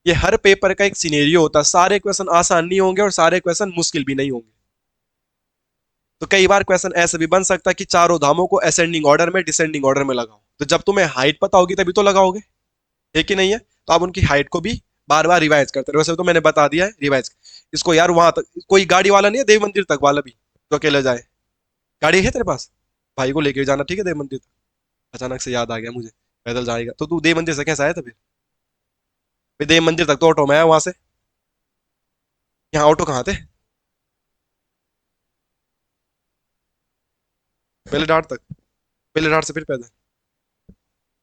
Speaker 1: ये हर पेपर का एक सिनेरियो होता है, सारे क्वेश्चन आसान नहीं होंगे और सारे क्वेश्चन मुश्किल भी नहीं होंगे। तो कई बार क्वेश्चन ऐसे भी बन सकता है कि चारों धामों को असेंडिंग ऑर्डर में डिसेंडिंग ऑर्डर में लगाओ, तो जब तुम्हें हाइट पता होगी तभी तो लगाओगे, है कि नहीं है? तो आप उनकी हाइट को भी बार बार रिवाइज करते रहो। वैसे तो मैंने बता दिया है, रिवाइज इसको यार। वहां तक कोई गाड़ी वाला नहीं है देव मंदिर तक वाला भी तो अकेला जाए? गाड़ी है तेरे पास? भाई को लेके जाना, ठीक है, देव मंदिर तक। अचानक से याद आ गया मुझे, पैदल जाएगा तो तू देव मंदिर से कैसे आया था फिर? फिर देव मंदिर तक तो ऑटो में आया, वहां से यहाँ ऑटो कहाँ थे? पहले डांट तक, पहले डांट से फिर पैदल।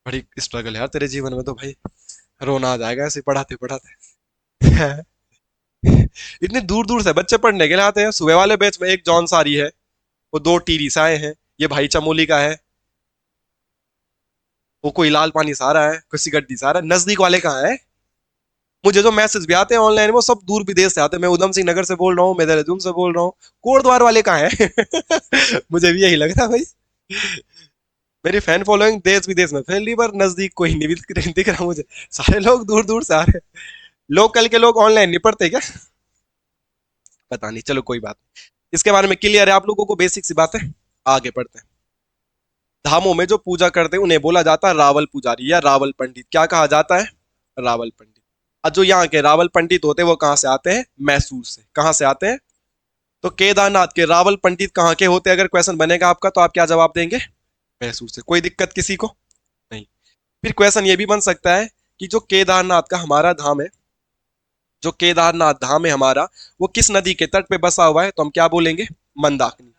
Speaker 1: बड़ी स्ट्रगल है यार तेरे जीवन में तो भाई, रोना आ जाएगा ऐसे पढ़ाते पढ़ाते। इतने दूर दूर से बच्चे पढ़ने के लिए आते हैं। सुबह वाले बैच में एक जॉन सारी है, वो दो टीरी साए हैं, ये भाई चमोली का है, वो कोई लाल पानी सा रहा है, किसी गड्डी सा रहा है। नजदीक वाले कहाँ है? मुझे जो मैसेज भी आते हैं ऑनलाइन वो सब दूर विदेश से आते हैं। मैं उधम सिंह नगर से बोल रहा हूँ, मैं देहरादून से बोल रहा हूँ, कोटद्वार वाले कहाँ है? मुझे भी यही लग रहा है भाई। मेरी फैन फॉलोइंग देश विदेश में फैली, पर नजदीक कोई नहीं दिख रहा मुझे। सारे लोग दूर दूर से आ रहे हैं। लोकल के लोग ऑनलाइन नहीं पढ़ते क्या? पता नहीं, चलो कोई बात नहीं। इसके बारे में क्लियर है आप लोगों को, बेसिक सी बात है। आगे पढ़ते हैं। धामों में जो पूजा करते हैं उन्हें बोला जाता है रावल पुजारी या रावल पंडित। क्या कहा जाता है? रावल पंडित। और जो यहाँ के रावल पंडित होते हैं वो कहाँ से आते हैं? मैसूर से। कहाँ से आते हैं? तो केदारनाथ के रावल पंडित कहाँ के होते हैं? अगर क्वेश्चन बनेगा आपका तो आप क्या जवाब देंगे? मैसूर से। कोई दिक्कत किसी को नहीं? फिर क्वेश्चन ये भी बन सकता है कि जो केदारनाथ का हमारा धाम है, जो केदारनाथ धाम है हमारा, वो किस नदी के तट पे बसा हुआ है? तो हम क्या बोलेंगे? मंदाकिनी।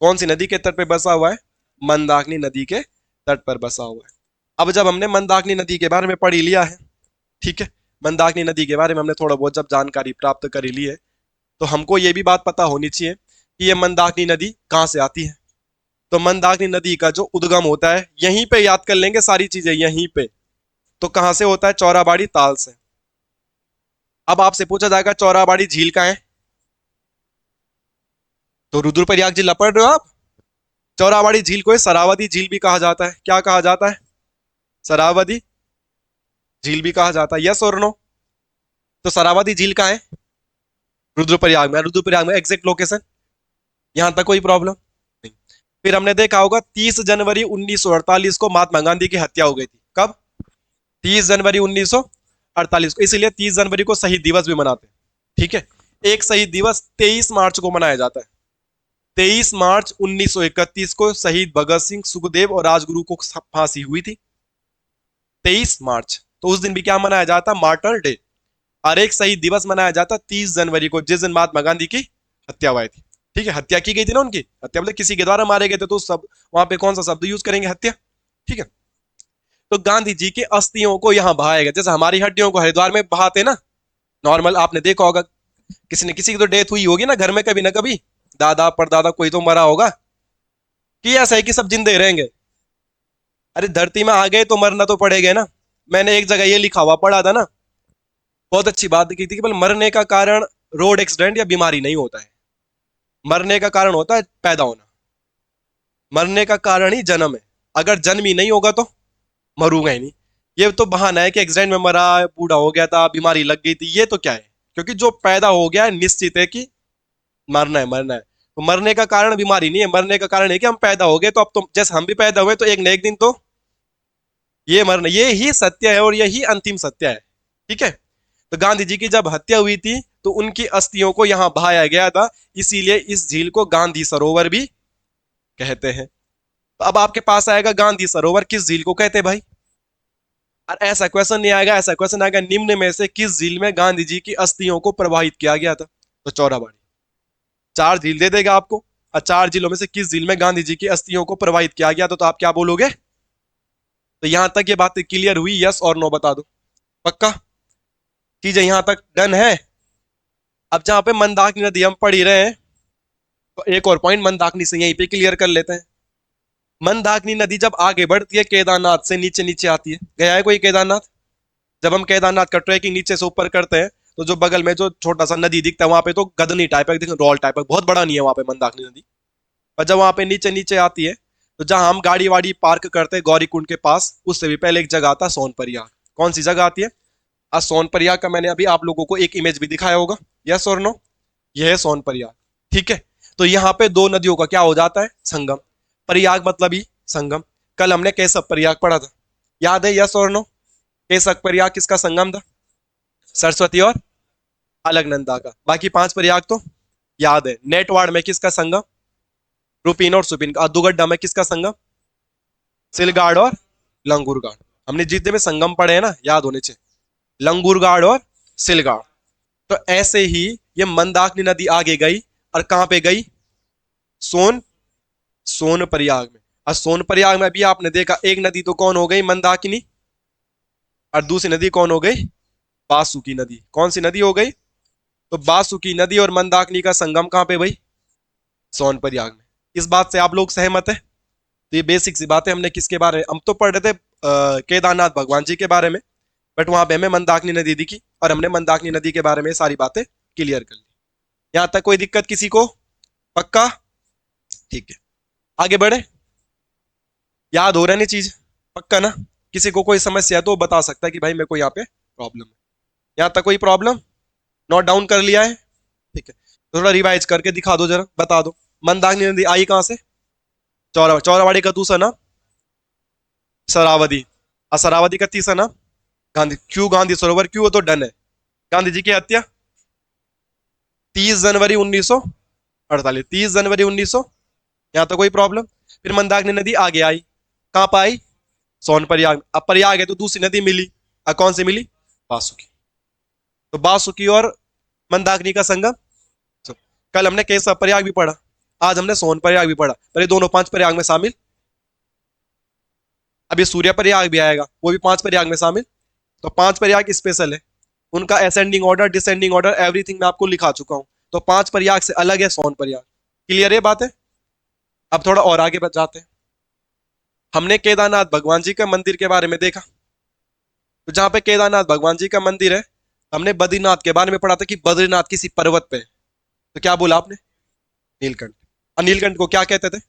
Speaker 1: कौन सी नदी के तट पे बसा हुआ है? मंदाकिनी नदी के तट पर बसा हुआ है। अब जब हमने मंदाकिनी नदी के बारे में पढ़ ही लिया है, ठीक है, मंदाकिनी नदी के बारे में हमने थोड़ा बहुत जब जानकारी प्राप्त कर ही ली है, तो हमको ये भी बात पता होनी चाहिए कि ये मंदाकिनी नदी कहाँ से आती है। तो मंदाकिनी नदी का जो उद्गम होता है, यहीं पे याद कर लेंगे सारी चीजें, यहीं पे। तो कहाँ से होता है? चौराबाड़ी ताल से। अब आपसे पूछा जाएगा चौराबाड़ी झील का है, तो रुद्रप्रयाग जिला पढ़ रहे हो आप? चौराबाड़ी झील को शरावती झील भी कहा जाता है। क्या कहा जाता है? शरावती झील भी कहा जाता है, यस और नो? तो शरावती झील कहाँ है? रुद्रप्रयाग में। रुद्रप्रयाग में एग्जैक्ट लोकेशन, यहां तक कोई प्रॉब्लम नहीं। फिर हमने देखा होगा 30 जनवरी 1948 को महात्मा गांधी की हत्या हो गई थी। कब? 30 जनवरी 1948 को। इसलिए 30 जनवरी को शहीद दिवस भी मनाते हैं, ठीक है? एक शहीद दिवस 23 मार्च को मनाया जाता है। 23 मार्च 1931 को शहीद भगत सिंह, सुखदेव और राजगुरु को फांसी हुई थी, 23 मार्च। तो उस दिन भी क्या मनाया जाता? Martyr day. और एक शहीद दिवस मनाया जाता 30 जनवरी को, जिस दिन महात्मा गांधी की हत्या हुई थी, ठीक है? हत्या की गई थी ना उनकी, हत्या मतलब किसी के द्वारा मारे गए थे, तो सब वहां पे कौन सा शब्द यूज करेंगे? हत्या, ठीक है? तो गांधी जी की अस्थियों को यहाँ बहाया गया, जैसे हमारी हड्डियों को हरिद्वार में बहाते ना, नॉर्मल। आपने देखा होगा किसी ने किसी की तो डेथ हुई होगी ना घर में, कभी ना कभी, दादा परदादा कोई तो मरा होगा, कि ऐसा है कि सब जिंदे रहेंगे? अरे धरती में आ गए तो मरना तो पड़ेगा ना। मैंने एक जगह ये लिखा हुआ पढ़ा था ना, बहुत अच्छी बात की थी कि बोले मरने का कारण रोड एक्सीडेंट या बीमारी नहीं होता है, मरने का कारण होता है पैदा होना। मरने का कारण ही जन्म है, अगर जन्म ही नहीं होगा तो मरूंगा ही नहीं। ये तो बहाना है कि एक्सीडेंट में मरा, बूढ़ा हो गया था, बीमारी लग गई थी, ये तो क्या है? क्योंकि जो पैदा हो गया है निश्चित है कि मरना है, मरना है। तो मरने का कारण बीमारी नहीं है, मरने का कारण है कि हम पैदा हो गए, तो अब तो जैसे हम भी पैदा हुए तो एक न एक दिन तो ये मरना, ये ही सत्य है और यही अंतिम सत्य है। ठीक है। तो गांधी जी की जब हत्या हुई थी तो उनकी अस्थियों को यहां बहाया गया था, इसीलिए इस झील को गांधी सरोवर भी कहते हैं। तो अब आपके पास आएगा गांधी सरोवर किस झील को कहते हैं भाई। और ऐसा क्वेश्चन नहीं आएगा, ऐसा क्वेश्चन आएगा निम्न में से किस झील में गांधी जी की अस्थियों को प्रवाहित किया गया था। तो चौराबाड़ी। चार झील दे देगा आपको, और चार झीलों में से किस झील में गांधी जी की अस्थियों को प्रवाहित किया गया था, तो आप क्या बोलोगे। तो यहां तक ये बातें क्लियर हुई, यस और नो बता दो। पक्का चीजें यहां तक डन है। अब जहां पे मंदाकिनी नदी हम पढ़ ही रहे हैं, तो एक और पॉइंट मंदाकिनी से यहीं पे क्लियर कर लेते हैं। मंदाकिनी नदी जब आगे बढ़ती है केदारनाथ से नीचे नीचे आती है, गया है कोई केदारनाथ। जब हम केदारनाथ का ट्रैकिंग नीचे से ऊपर करते हैं तो जो बगल में जो छोटा सा नदी दिखता है वहां पे तो गदनी टाइप है, रोल टाइप है, बहुत बड़ा नहीं है वहां पे मंदाकिनी नदी। और जब वहां पे नीचे नीचे आती है तो जहां हम गाड़ी वाड़ी पार्क करते हैं गौरी कुंड के पास, उससे भी पहले एक जगह आता है सोनपरिया। कौन सी जगह आती है। आज सोनपरिया का मैंने अभी आप लोगों को एक इमेज भी दिखाया होगा, यस और नो। यह है सोनपरिया। ठीक है। तो यहाँ पे दो नदियों का क्या हो जाता है, संगम। प्रयाग मतलब ही संगम। कल हमने केशव प्रयाग पढ़ा था, याद है, यस और नो। केशव प्रयाग किसका संगम था, सरस्वती और अलकनंदा का। बाकी पांच प्रयाग तो याद है। नेटवाड़ में किसका संगम, रुपीन और सुपीन का। दुगड्डा में किसका संगम, सिलगाड़ और लंगूरगाड़। हमने जितने में संगम पढ़े हैं ना, याद होने चाहिए, लंगूरगाड़ और सिलगाड़। तो ऐसे ही ये मंदाकिनी नदी आगे गई और कहां पे गई, सोन प्रयाग में। और सोन प्रयाग में भी आपने देखा एक नदी तो कौन हो गई, मंदाकिनी, और दूसरी नदी कौन हो गई, बासुकी नदी। कौन सी नदी हो गई, तो बासुकी नदी और मंदाकिनी का संगम कहां पे भाई, सोन प्रयाग में। इस बात से आप लोग सहमत है। तो ये बेसिक सी बात है। हमने किसके बारे में, हम तो पढ़ रहे थे केदारनाथ भगवान जी के बारे में, बट वहां पे हमें मंदाकिनी नदी दिखी और हमने मंदाकिनी नदी के बारे में सारी बातें क्लियर कर ली। यहां तक कोई दिक्कत किसी को, पक्का। ठीक है, आगे बढ़े। याद हो रहा नहीं चीज, पक्का ना। किसी को कोई समस्या है तो बता सकता है कि भाई मेरे को यहाँ पे प्रॉब्लम है। यहाँ तक कोई प्रॉब्लम, नोट डाउन कर लिया है। ठीक है, तो थोड़ा रिवाइज करके दिखा दो जरा, बता दो। मंदाकिनी नदी आई कहां से, चौरावाड़ी का दूसरा नाम शरावती, और शरावती का तीसरा नाम गांधी। क्यों गांधी सरोवर, क्यों, वो तो डन है। गांधी जी की हत्या 30 जनवरी 1948, 30 जनवरी 1900। यहाँ तो कोई प्रॉब्लम। फिर मंदाकिनी नदी आगे आई, कहां पर आई, सोन प्रयाग। अब प्रयाग है तो दूसरी नदी मिली, अब कौन सी मिली, बासुकी। तो बासुकी और मंदाकिनी का संगम। कल हमने केशव प्रयाग भी पढ़ा, आज हमने सोन प्रयाग भी पढ़ा, पर ये दोनों पांच प्रयाग में शामिल। अभी सूर्य प्रयाग भी आएगा, वो भी पांच प्रयाग में शामिल। तो पांच प्रयाग स्पेशल है, उनका ascending order descending order everything मैं आपको लिखा चुका हूं। तो पांच प्रयाग से अलग है सोन प्रयाग। क्लियर है बात है। अब थोड़ा और आगे बढ़ जाते हैं। हमने केदारनाथ भगवान जी का मंदिर के बारे में देखा। तो जहां पे केदारनाथ भगवान जी का मंदिर है, हमने बद्रीनाथ के बारे में पढ़ा था कि बद्रीनाथ किसी पर्वत पे है। तो क्या बोला आपने, नीलकंठ। और नीलकंठ को क्या कहते थे,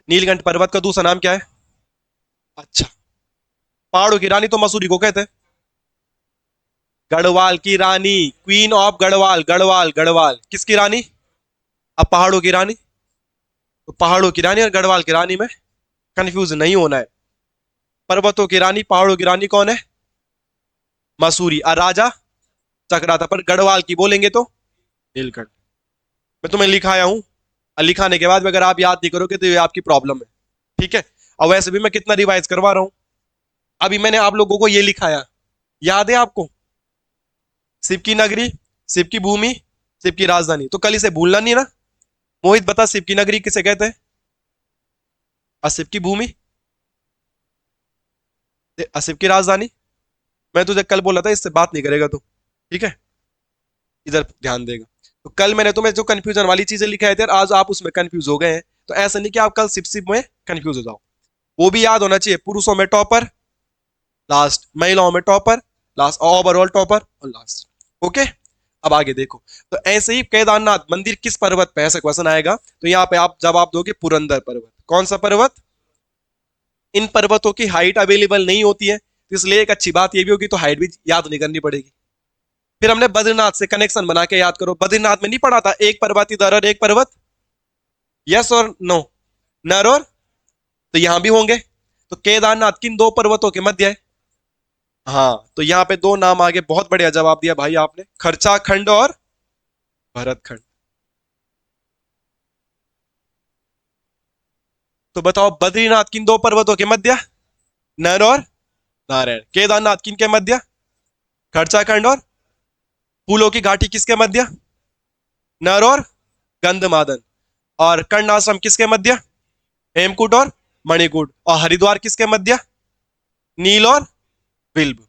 Speaker 1: नीलकंठ पर्वत का दूसरा नाम क्या है। अच्छा, पहाड़ों की रानी तो मसूरी को कहते हैं, गढ़वाल की रानी, क्वीन ऑफ गढ़वाल, गढ़वाल गढ़वाल किसकी रानी। अब पहाड़ों की रानी, तो पहाड़ों की रानी और गढ़वाल की रानी में कंफ्यूज नहीं होना है। पर्वतों की रानी पहाड़ों की रानी कौन है, मसूरी, और राजा चक्राता। पर गढ़वाल की बोलेंगे तो नीलकंठ। मैं तुम्हें लिखाया हूं, और लिखाने के बाद अगर आप याद नहीं करोगे तो ये आपकी प्रॉब्लम है। ठीक है। और वैसे भी मैं कितना रिवाइज करवा रहा हूं, अभी मैंने आप लोगों को ये लिखाया, याद है आपको, शिव की नगरी, शिव की भूमि, शिव की राजधानी। तो कल इसे भूलना नहीं ना। मोहित बता, शिव की नगरी किसे कहते हैं, और शिव की भूमि, और शिव की राजधानी। मैं तुझे कल बोला था इससे बात नहीं करेगा तू, ठीक है, इधर ध्यान देगा। तो कल मैंने तुम्हें जो कंफ्यूजन वाली चीजें लिखाई थी, आज आप उसमें कंफ्यूज हो गए हैं। तो ऐसा नहीं कि आप कल शिव शिव में कंफ्यूज हो जाओ। वो भी याद होना चाहिए, पुरुषों में टॉपर लास्ट, महिलाओं में टॉपर लास्ट, ओवरऑल टॉपर और लास्ट। ओके। अब आगे देखो। तो ऐसे ही केदारनाथ मंदिर किस पर्वत पे, ऐसा क्वेश्चन आएगा तो यहाँ पे आप जवाब दोगे पुरंदर पर्वत। कौन सा पर्वत। इन पर्वतों की हाइट अवेलेबल नहीं होती है, तो इसलिए एक अच्छी बात ये भी होगी तो हाइट भी याद नहीं करनी पड़ेगी। फिर हमने बद्रीनाथ से कनेक्शन बना के याद करो, बद्रीनाथ में नहीं पढ़ा था एक पर्वत इधर और एक पर्वत, यस और नो, नर और, तो यहां भी होंगे। तो केदारनाथ किन दो पर्वतों के मध्य है? हाँ, तो यहाँ पे दो नाम आगे, बहुत बढ़िया जवाब दिया भाई आपने, खर्चा खंड और भरत खंड। तो बताओ बद्रीनाथ किन दो पर्वतों के मध्य? नर और नारायण। केदारनाथ किन के मध्य? खर्चा खंड और फूलों की घाटी किसके मध्य? नर और गंधमादन। और कर्ण आश्रम किसके मध्य? हेमकूट और मणिकूट। और हरिद्वार किसके मध्य? नील और बिल्ब।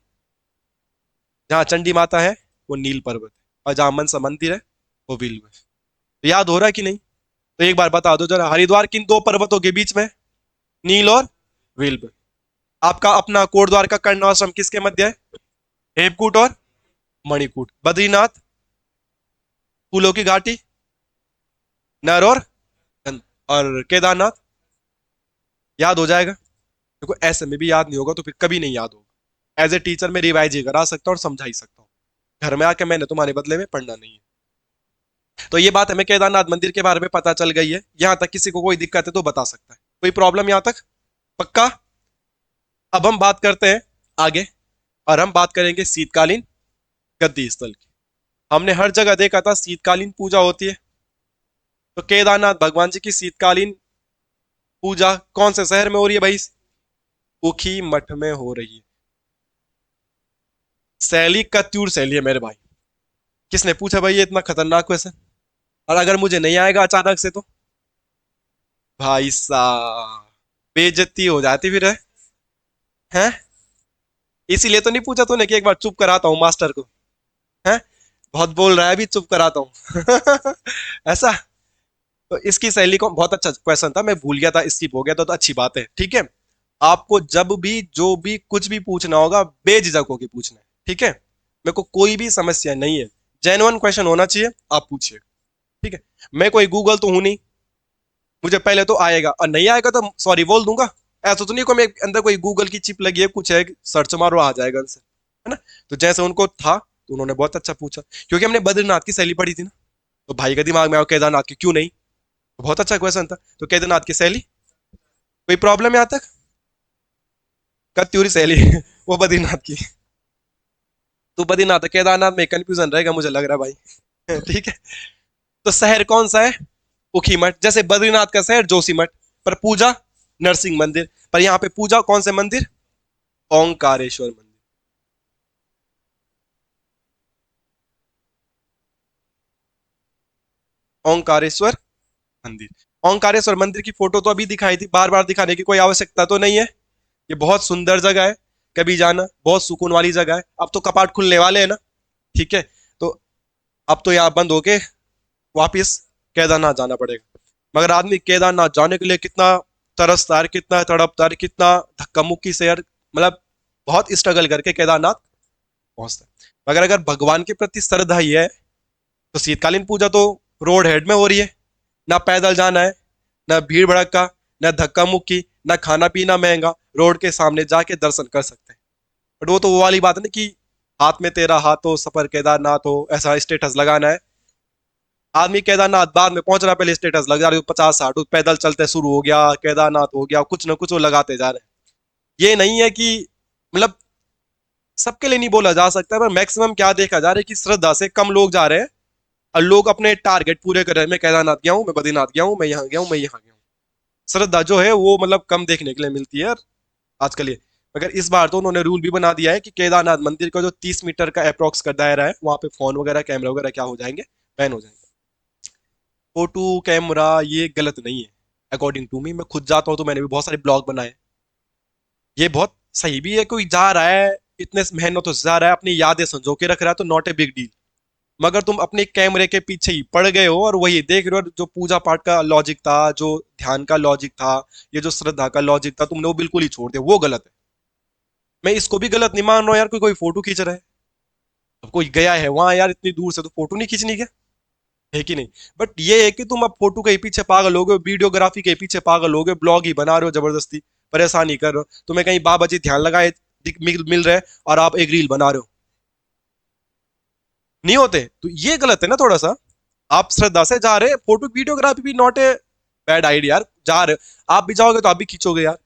Speaker 1: जहां चंडी माता है वो नील पर्वत है, और जहां मनसा मंदिर है वो बिल्ब है। तो याद हो रहा है कि नहीं? तो एक बार बता दो जरा, हरिद्वार किन दो पर्वतों के बीच में? नील और बिल्ब। आपका अपना कोटद्वार का कर्ण आश्रम किसके मध्य है? हेमकूट और मणिकूट। बद्रीनाथ फूलों की घाटी, नर और गंध। और केदारनाथ याद हो जाएगा। देखो ऐसे में भी याद नहीं होगा तो फिर कभी नहीं याद होगा। एज ए टीचर मैं रिवाइज ही करा सकता हूँ और समझा ही सकता हूँ, घर में आके मैंने तुम्हारे बदले में पढ़ना नहीं है। तो ये बात हमें केदारनाथ मंदिर के बारे में पता चल गई है। यहां तक किसी को कोई दिक्कत है तो बता सकता है, कोई प्रॉब्लम यहां तक? पक्का? अब हम बात करते हैं आगे, और हम बात करेंगे शीतकालीन गद्दी स्थल की। हमने हर जगह देखा था शीतकालीन पूजा होती है, तो केदारनाथ भगवान जी की शीतकालीन पूजा कौन से शहर में हो रही है भाई? उखी मठ में हो रही है। शैली कत्यूर शैली है मेरे भाई। किसने पूछा भाई ये इतना खतरनाक क्वेश्चन? और अगर मुझे नहीं आएगा अचानक से तो भाई साहब बेइज्जती हो जाती फिर, है हैं? इसीलिए तो नहीं पूछा तूने कि एक बार चुप कराता हूँ मास्टर को, है? बहुत बोल रहा है, अभी चुप कराता हूँ। ऐसा? तो इसकी शैली को बहुत अच्छा क्वेश्चन था, मैं भूल गया था, स्किप हो गया था, तो अच्छी बात है, ठीक है। आपको जब भी जो भी कुछ भी पूछना होगा बेझिझक होकर पूछना है, ठीक है। मेरे को कोई भी समस्या नहीं है, जेन्युइन क्वेश्चन होना चाहिए, आप पूछिए, ठीक है। मैं कोई गूगल तो हूं नहीं, मुझे पहले तो आएगा, और नहीं आएगा तो सॉरी बोल दूंगा। ऐसा तो नहीं को मेरे अंदर कोई गूगल की चिप लगी है, कुछ है, सर्च मारो आ जाएगा आंसर, है ना। तो जैसे उनको था तो उन्होंने बहुत अच्छा पूछा, क्योंकि हमने बद्रीनाथ की शैली पढ़ी थी ना, तो भाई के दिमाग में आओ केदारनाथ की क्यों नहीं। तो बहुत अच्छा क्वेश्चन था, तो केदारनाथ की शैली, कोई प्रॉब्लम यहाँ तक? कत्यूरी शैली वो बद्रीनाथ की। तो बद्रीनाथ केदारनाथ में कंफ्यूजन रहेगा मुझे लग रहा है भाई। ठीक है। तो शहर कौन सा है? उखीमठ। जैसे बद्रीनाथ का शहर जोशीमठ, पर पूजा नरसिंह मंदिर, पर यहाँ पे पूजा कौन से मंदिर? ओंकारेश्वर मंदिर। ओंकारेश्वर मंदिर। ओंकारेश्वर मंदिर की फोटो तो अभी दिखाई थी, बार बार दिखाने की कोई आवश्यकता तो नहीं है। ये बहुत सुंदर जगह है, कभी जाना, बहुत सुकून वाली जगह है। अब तो कपाट खुलने वाले हैं ना, ठीक है। तो अब तो यहाँ बंद होके वापिस केदारनाथ जाना पड़ेगा। मगर आदमी केदारनाथ जाने के लिए कितना तरसता है, कितना तड़पता है, कितना धक्का मुक्की से यार, मतलब बहुत स्ट्रगल करके केदारनाथ पहुंचता है। मगर अगर भगवान के प्रति श्रद्धा ही है तो शीतकालीन पूजा तो रोड हेड में हो रही है, ना पैदल जाना है, ना भीड़ भड़का, ना धक्का मुक्की, ना खाना पीना महंगा, रोड के सामने जाके दर्शन कर सकते हैं। बट वो तो वो वाली बात है ना कि हाथ में तेरा हाथ हो, सफर केदारनाथ हो, ऐसा स्टेटस लगाना है। आदमी केदारनाथ बाद में पहुंच रहा, पहले स्टेटस लग जा रही, 50-60 पैदल चलते शुरू हो गया, केदारनाथ हो गया, कुछ ना कुछ वो लगाते जा रहे हैं। ये नहीं है कि मतलब सबके लिए नहीं बोला जा सकता, पर मैक्सिमम क्या देखा जा रहा है कि श्रद्धा से कम लोग जा रहे हैं, और लोग अपने टारगेट पूरे कर रहे हैं। मैं केदारनाथ गया हूँ, मैं बद्रीनाथ गया हूँ, मैं यहाँ गया हूँ, मैं यहाँ गया हूँ। श्रद्धा जो है वो मतलब कम देखने के लिए मिलती है यार आजकल ये। मगर इस बार तो उन्होंने रूल भी बना दिया है कि केदारनाथ मंदिर का जो 30 मीटर का अप्रोक्स का दायरा है, वहां पे फोन वगैरह कैमरा वगैरह क्या हो जाएंगे, बैन हो जाएंगे। फोटो कैमरा ये गलत नहीं है अकॉर्डिंग टू मी, मैं खुद जाता हूँ तो मैंने भी बहुत सारे ब्लॉग बनाए। ये बहुत सही भी है, कोई जा रहा है इतने मेहनतों से जा रहा है, अपनी यादें संजो के रख रहा है, तो नॉट ए बिग डील। मगर तुम अपने कैमरे के पीछे ही पड़ गए हो और वही देख रहे हो, जो पूजा पाठ का लॉजिक था, जो ध्यान का लॉजिक था, ये जो श्रद्धा का लॉजिक था, तुमने वो बिल्कुल ही छोड़ दिया, वो गलत है। मैं इसको भी गलत नहीं मान रहा हूँ यार, कोई कोई फोटो खींच रहा है, अब कोई गया है वहां यार इतनी दूर से, तो फोटो नहीं खींचनी क्या, है कि नहीं? बट ये है कि तुम अब फोटो के पीछे पागल हो गए, वीडियोग्राफी के पीछे पागल हो गए, ब्लॉग ही बना रहे हो जबरदस्ती, परेशानी कर रहे हो। तुम्हें कहीं बाबा जी ध्यान लगाए मिल रहे हैं और आप एक रील बना रहे हो। नहीं होते, तो ये गलत है ना थोड़ा सा। आप श्रद्धा से जा रहे, फोटो वीडियोग्राफी भी नॉट ए बैड आइडिया यार, जा रहे हो आप भी जाओगे तो आप भी खींचोगे यार।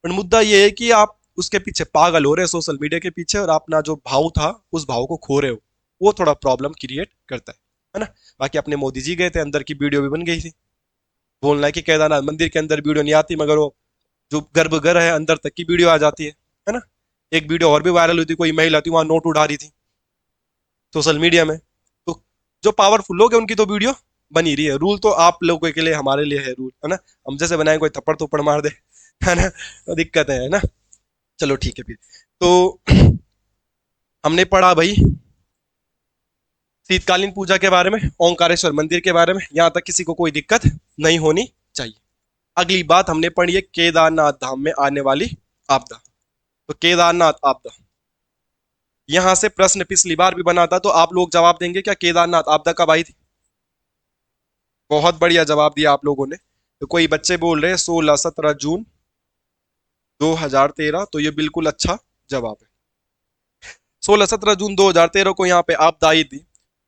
Speaker 1: पर मुद्दा ये है कि आप उसके पीछे पागल हो रहे हैं सोशल मीडिया के पीछे, और अपना जो भाव था उस भाव को खो रहे हो, वो थोड़ा प्रॉब्लम क्रिएट करता है ना। बाकी अपने मोदी जी गए थे, अंदर की वीडियो भी बन गई थी। बोलना है कि केदारनाथ मंदिर के अंदर वीडियो नहीं आती, मगर वो जो गर्भगृह है अंदर तक की वीडियो आ जाती है ना। एक वीडियो और भी वायरल हुई थी, कोई महिला थी वहां नोट उठा रही थी सोशल मीडिया में। तो जो पावरफुल लोग हैं उनकी तो वीडियो बनी रही है, रूल तो आप लोगों के लिए, हमारे लिए है रूल, है ना। हम जैसे बनाए कोई थप्पड़ थप्पड़ मार दे, है ना, तो दिक्कत है ना। चलो ठीक है फिर। तो हमने पढ़ा भाई शीतकालीन पूजा के बारे में, ओंकारेश्वर मंदिर के बारे में, यहां तक किसी को कोई दिक्कत नहीं होनी चाहिए। अगली बात हमने पढ़ी है केदारनाथ धाम में आने वाली आपदा। तो केदारनाथ आपदा, यहां से प्रश्न पिछली बार भी बना था, तो आप लोग जवाब देंगे क्या केदारनाथ आपदा कब आई थी? बहुत बढ़िया जवाब दिया आप लोगों ने। तो कोई बच्चे बोल रहे हैं 16-17 जून 2013, तो ये बिल्कुल अच्छा जवाब है। 16-17 जून 2013 को यहाँ पे आपदा आई थी,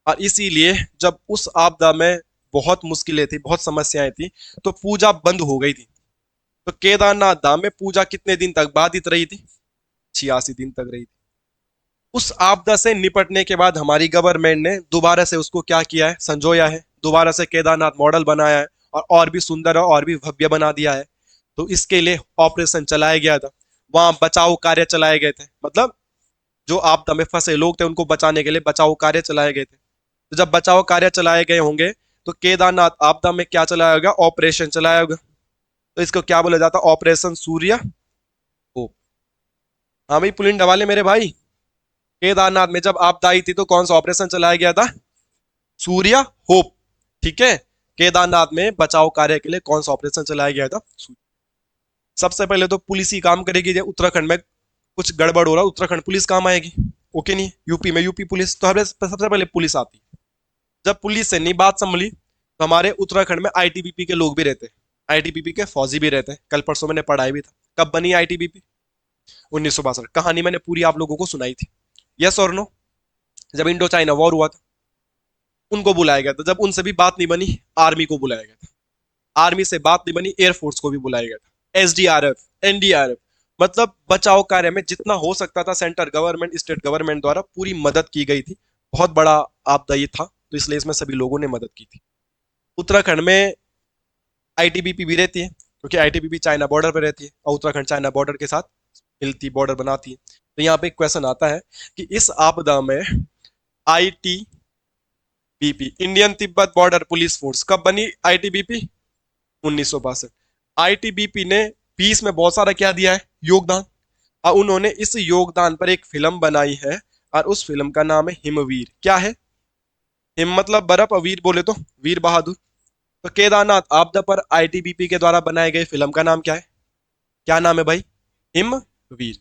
Speaker 1: और इसीलिए जब उस आपदा में बहुत मुश्किलें थी, बहुत समस्याएं थी, तो पूजा बंद हो गई थी। तो केदारनाथ धाम में पूजा कितने दिन तक बाधित रही थी? 86 दिन तक रही थी। उस आपदा से निपटने के बाद हमारी गवर्नमेंट ने दोबारा से उसको क्या किया है, संजोया है, दोबारा से केदारनाथ मॉडल बनाया है, और भी सुंदर और भी भव्य बना दिया है। तो इसके लिए ऑपरेशन चलाया गया था, वहां बचाव कार्य चलाए गए थे, मतलब जो आपदा में फंसे लोग थे उनको बचाने के लिए बचाव कार्य चलाए गए थे। तो जब बचाव कार्य चलाए गए होंगे, तो केदारनाथ आपदा में क्या चलाया होगा, ऑपरेशन चलाया होगा। तो इसको क्या बोला जाता है, ऑपरेशन सूर्य होप। हाँ भाई पुलिंदा वाले मेरे भाई, केदारनाथ में जब आपदा आई थी तो कौन सा ऑपरेशन चलाया गया था? सूर्य होप। ठीक है, केदारनाथ में बचाव कार्य के लिए कौन सा ऑपरेशन चलाया गया था? सबसे पहले तो पुलिस ही काम करेगी, जब उत्तराखंड में कुछ गड़बड़ हो रहा है उत्तराखंड पुलिस काम आएगी। ओके नहीं, यूपी में यूपी पुलिस, तो हमें सबसे पहले पुलिस आती है। जब पुलिस से नहीं बात संभली, तो हमारे उत्तराखंड में आईटीबीपी के लोग भी रहते हैं, आईटीबीपी के फौजी भी रहते हैं। कल परसों मैंने पढ़ाई भी था, कब बनी आईटीबीपी? 1962, कहानी मैंने पूरी आप लोगों को सुनाई थी। यस और नो? जब इंडो चाइना वॉर हुआ था उनको बुलाया गया था, जब उनसे भी बात नहीं बनी आर्मी को बुलाया गया था, आर्मी से बात नहीं बनी एयरफोर्स को भी बुलाया गया था, एसडीआरएफ, एनडीआरएफ। मतलब बचाव कार्य में जितना हो सकता था सेंट्रल गवर्नमेंट स्टेट गवर्नमेंट द्वारा पूरी मदद की गई थी। बहुत बड़ा आपदा ये था, तो इसलिए इसमें सभी लोगों ने मदद की थी। उत्तराखंड में आईटीबीपी भी रहती है, क्योंकि आईटीबीपी चाइना बॉर्डर पर रहती है, और उत्तराखंड चाइना बॉर्डर के साथ मिलती बॉर्डर बनाती है। तो यहाँ पे एक क्वेश्चन आता है कि इस आपदा में ITBP, Indian Tibet border police force, कब बनी आईटीबीपी? 1962। आईटीबीपी ने पीस में बहुत सारा क्या दिया है, योगदान, और उन्होंने इस योगदान पर एक फिल्म बनाई है, और उस फिल्म का नाम है हिमवीर। क्या है? हिम मतलब बर्फ, और वीर बोले तो वीर बहादुर। तो केदारनाथ आपदा पर आईटीबीपी के द्वारा बनाए गए फिल्म का नाम क्या है? क्या नाम है भाई? हिमवीर।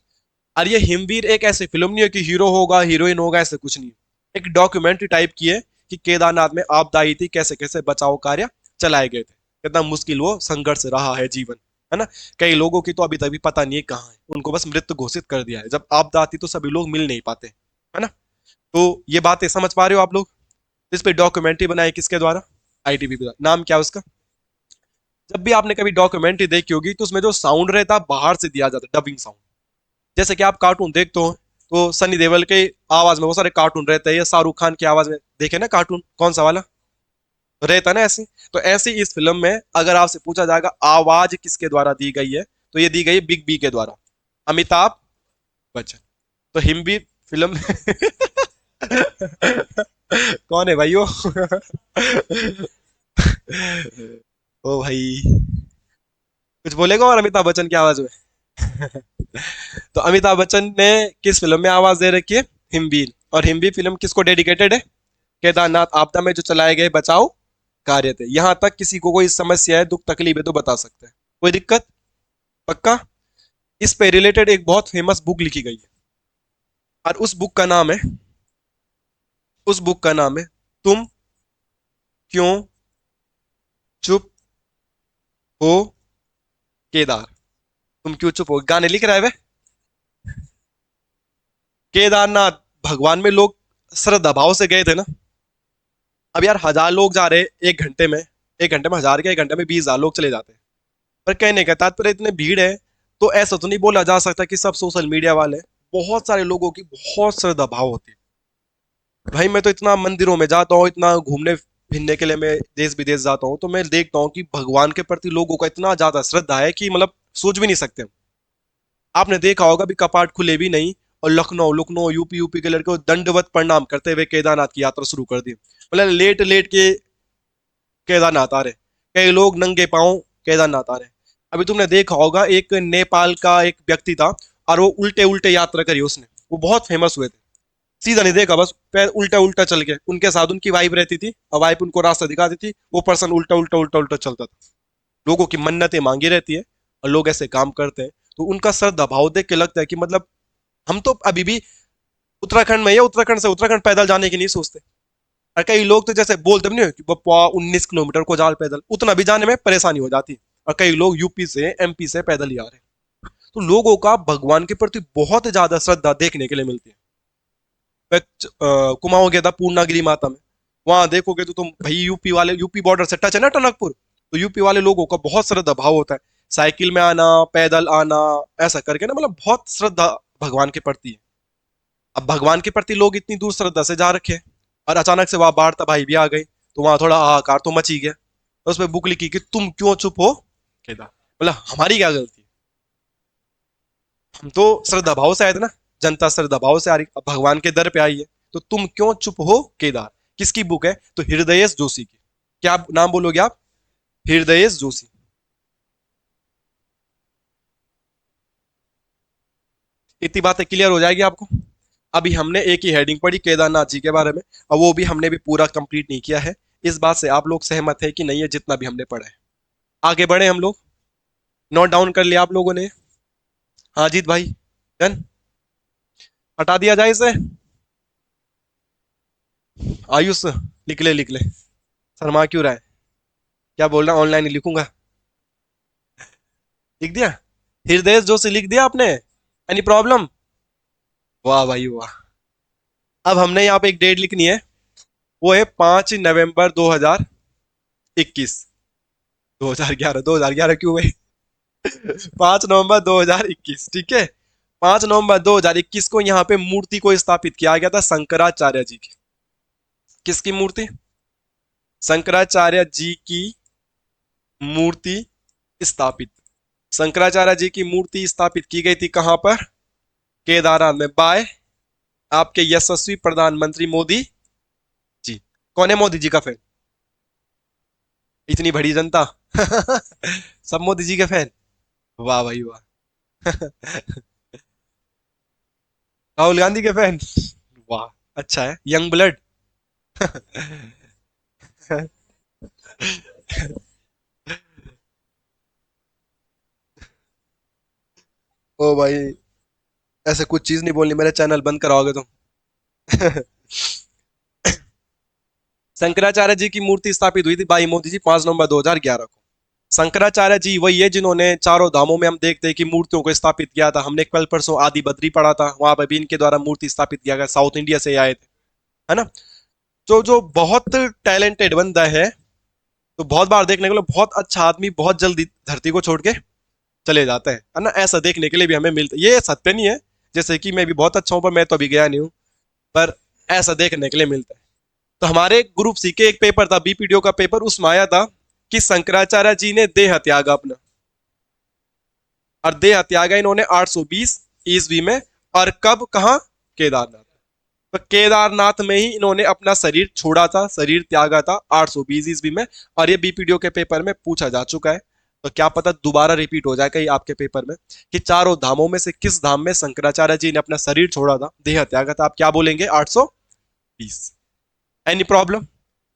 Speaker 1: और ये हिमवीर एक ऐसी फिल्म नहीं है कि हीरो होगा हीरोइन होगा, ऐसे कुछ नहीं। एक डॉक्यूमेंट्री टाइप की है कि केदारनाथ में आपदा आई थी, कैसे कैसे बचाव कार्य चलाए गए थे, कितना मुश्किल वो संघर्ष रहा है जीवन, है ना। कई लोगों की तो अभी तक भी पता नहीं है कहाँ है, उनको बस मृत घोषित कर दिया है। जब आपदा आती तो सभी लोग मिल नहीं पाते, है ना। तो ये बातें समझ पा रहे हो आप लोग? इस पे डॉक्यूमेंट्री बनाई किसके द्वारा? आईटीबी द्वारा। नाम क्या है उसका? जब भी आपने कभी डॉक्यूमेंट्री देखी होगी तो उसमें जो साउंड रहता है बाहर से दिया जाता है, डबिंग साउंड। जैसे कि आप कार्टून देखते हो तो सनी देओल के आवाज में बहुत सारे कार्टून रहते हैं, या शाहरुख खान की आवाज में देखे ना कार्टून, कौन सा वाला रहता है ना ऐसे। तो ऐसे इस फिल्म में अगर आपसे पूछा जाएगा आवाज किसके द्वारा दी गई है, तो ये दी गई बिग बी के द्वारा, अमिताभ बच्चन। तो हिम्बी फिल्म कौन है भाई वो? ओ भाई, कुछ बोलेगा और अमिताभ बच्चन की आवाज में? तो अमिताभ बच्चन ने किस फिल्म में आवाज दे रखी है? हिमवीर। और हिमवीर फिल्म किसको डेडिकेटेड है? केदारनाथ आपदा में जो चलाए गए बचाव कार्य थे। यहां तक किसी को कोई समस्या है, दुख तकलीफ है तो बता सकते हैं, कोई दिक्कत? पक्का? इस पे रिलेटेड एक बहुत फेमस बुक लिखी गई है, और उस बुक का नाम है तुम क्यों चुप हो केदार। तुम क्यों चुप हो, गाने लिख रहा है वे। केदारनाथ भगवान में लोग श्रद्धा भाव से गए थे ना। अब यार 1000 लोग जा रहे हैं एक घंटे में, एक घंटे में 1000 के, एक घंटे में 20,000 लोग चले जाते हैं। पर कहने का तात्पर्य इतने भीड़ है, तो ऐसा तो नहीं बोला जा सकता कि सब सोशल मीडिया वाले। बहुत सारे लोगों की बहुत श्रद्धा भाव होती है। भाई मैं तो इतना मंदिरों में जाता हूँ, इतना घूमने फिरने के लिए मैं देश विदेश जाता हूँ, तो मैं देखता हूँ कि भगवान के प्रति लोगों का इतना ज्यादा श्रद्धा है कि मतलब सोच भी नहीं सकते। आपने देखा होगा भी कपाट खुले भी नहीं, और लखनऊ लखनऊ यूपी यूपी के लड़के दंडवत प्रणाम करते हुए केदारनाथ की यात्रा शुरू कर दी। मतलब लेट लेट के केदारनाथ आ रहे, कई लोग नंगे पांव केदारनाथ आ रहे। अभी तुमने देखा होगा एक नेपाल का एक व्यक्ति था, और वो उल्टे उल्टे यात्रा करी उसने, वो बहुत फेमस हुए थे। सीधा नहीं देखा, बस पैर उल्टा उल्टा चल के, उनके साथ उनकी वाइफ रहती थी और वाइफ उनको रास्ता दिखाती थी, वो पर्सन उल्टा उल्टा उल्टा उल्टा चलता था। लोगों की मन्नतें मांगी रहती है और लोग ऐसे काम करते हैं। तो उनका श्रद्धा भाव देख के लगता है कि मतलब हम तो अभी भी उत्तराखंड में या उत्तराखंड से उत्तराखंड पैदल जाने की नहीं सोचते। और कई लोग तो जैसे बोलते भी नहीं कि बप्पा 19 किलोमीटर को जाल पैदल, उतना भी जाने में परेशानी हो जाती। और कई लोग यूपी से एमपी से पैदल ही आ रहे हैं। तो लोगों का भगवान के प्रति बहुत ज्यादा श्रद्धा देखने के लिए मिलती है। मैं कुमाऊं गया था पूर्णागिरी माता में, वहां देखोगे तो तुम भाई यूपी वाले, यूपी बॉर्डर से टच है ना टनकपुर, तो यूपी वाले लोगों का बहुत श्रद्धा भाव होता है। साइकिल में आना, पैदल आना, ऐसा करके ना, मतलब बहुत श्रद्धा भगवान के प्रति है। अब भगवान के प्रति लोग इतनी दूर श्रद्धा से जा रखे, और अचानक से वहां बाढ़ तबाही भी आ गई, तो वहां थोड़ा हाहाकार तो मची गया। तो उसमें बुक लिखी कि तुम क्यों चुप हो केदार, मतलब हमारी क्या गलती है, हम तो श्रद्धा भाव से आए थे ना, जनता श्रद्धा भाव से आ रही, अब भगवान के दर पे आई है, तो तुम क्यों चुप हो केदार। किसकी बुक है, तो हृदयेश जोशी की। क्या नाम बोलोगे आप, हृदयेश जोशी। इतनी बातें क्लियर हो जाएगी आपको। अभी हमने एक ही हेडिंग पढ़ी केदारनाथ जी के बारे में, और वो भी हमने भी पूरा कंप्लीट नहीं किया है। इस बात से आप लोग सहमत है कि नहीं है, जितना भी हमने पढ़ा है। आगे बढ़े हम लोग, नोट डाउन कर लिया आप लोगों ने। हाँ जीत भाई, डन, हटा दिया जाए इसे। आयुष लिख ले लिख ले, शर्मा क्यों रहा है, क्या बोल रहा, ऑनलाइन ही लिखूंगा। लिख दिया, हृदय जोशी लिख दिया आपने, एनी प्रॉब्लम। वाह भाई वाह। अब हमने यहाँ पे एक डेट लिखनी है, वो है 5 नवंबर 2021। 2011, 2011 क्यों भाई, 5 नवंबर 2021, ठीक है। 5 नवंबर 2021 को यहाँ पे मूर्ति को स्थापित किया गया था शंकराचार्य जी की। किसकी मूर्ति, शंकराचार्य जी की मूर्ति स्थापित। शंकराचार्य जी की मूर्ति स्थापित की गई थी कहां पर, केदारनाथ में, बाय आपके यशस्वी प्रधानमंत्री मोदी जी। कौन है मोदी जी का फैन, इतनी बड़ी जनता सब मोदी जी के फैन, वाह भाई वाह। राहुल गांधी के फैन, वाह, अच्छा है, यंग ब्लड। ओ भाई, ऐसे कुछ चीज नहीं बोलनी, मेरे चैनल बंद कराओगे तुम। शंकराचार्य जी की मूर्ति स्थापित हुई थी भाई मोदी जी 5 नवंबर 2011 को। शंकराचार्य जी वही है जिन्होंने चारों धामों में हम देखते हैं कि मूर्तियों को स्थापित किया था। हमने कल परसों आदि बद्री पढ़ा था, वहां पर भी इनके द्वारा मूर्ति स्थापित किया गया, साउथ इंडिया से आए थे, है ना। तो जो बहुत टैलेंटेड बंदा है, तो बहुत बार देखने के लिए बहुत अच्छा आदमी बहुत जल्दी धरती को छोड़ के चले जाते हैं, है ना। ऐसा देखने के लिए भी हमें मिलता है, ये सत्य नहीं है, जैसे कि मैं भी बहुत अच्छा हूं पर मैं तो अभी गया नहीं हूं, पर ऐसा देखने के लिए मिलता है। तो हमारे ग्रुप सी के एक पेपर था, बीपीडीओ का पेपर, उसमें आया था कि शंकराचार्य जी ने देह त्यागा अपना, और देह त्यागा इन्होंने 820 ईस्वी में, और कब कहा, केदारनाथ। तो केदारनाथ में ही इन्होंने अपना शरीर छोड़ा था, शरीर त्यागा था 820 ईस्वी में। और ये बीपीडीओ के पेपर में पूछा जा चुका है, तो क्या पता दोबारा रिपीट हो जाए कहीं आपके पेपर में, कि चारों धामों में से किस धाम में शंकराचार्य जी ने अपना शरीर छोड़ा था, देह त्यागा था। आप क्या बोलेंगे, 820। एनी प्रॉब्लम,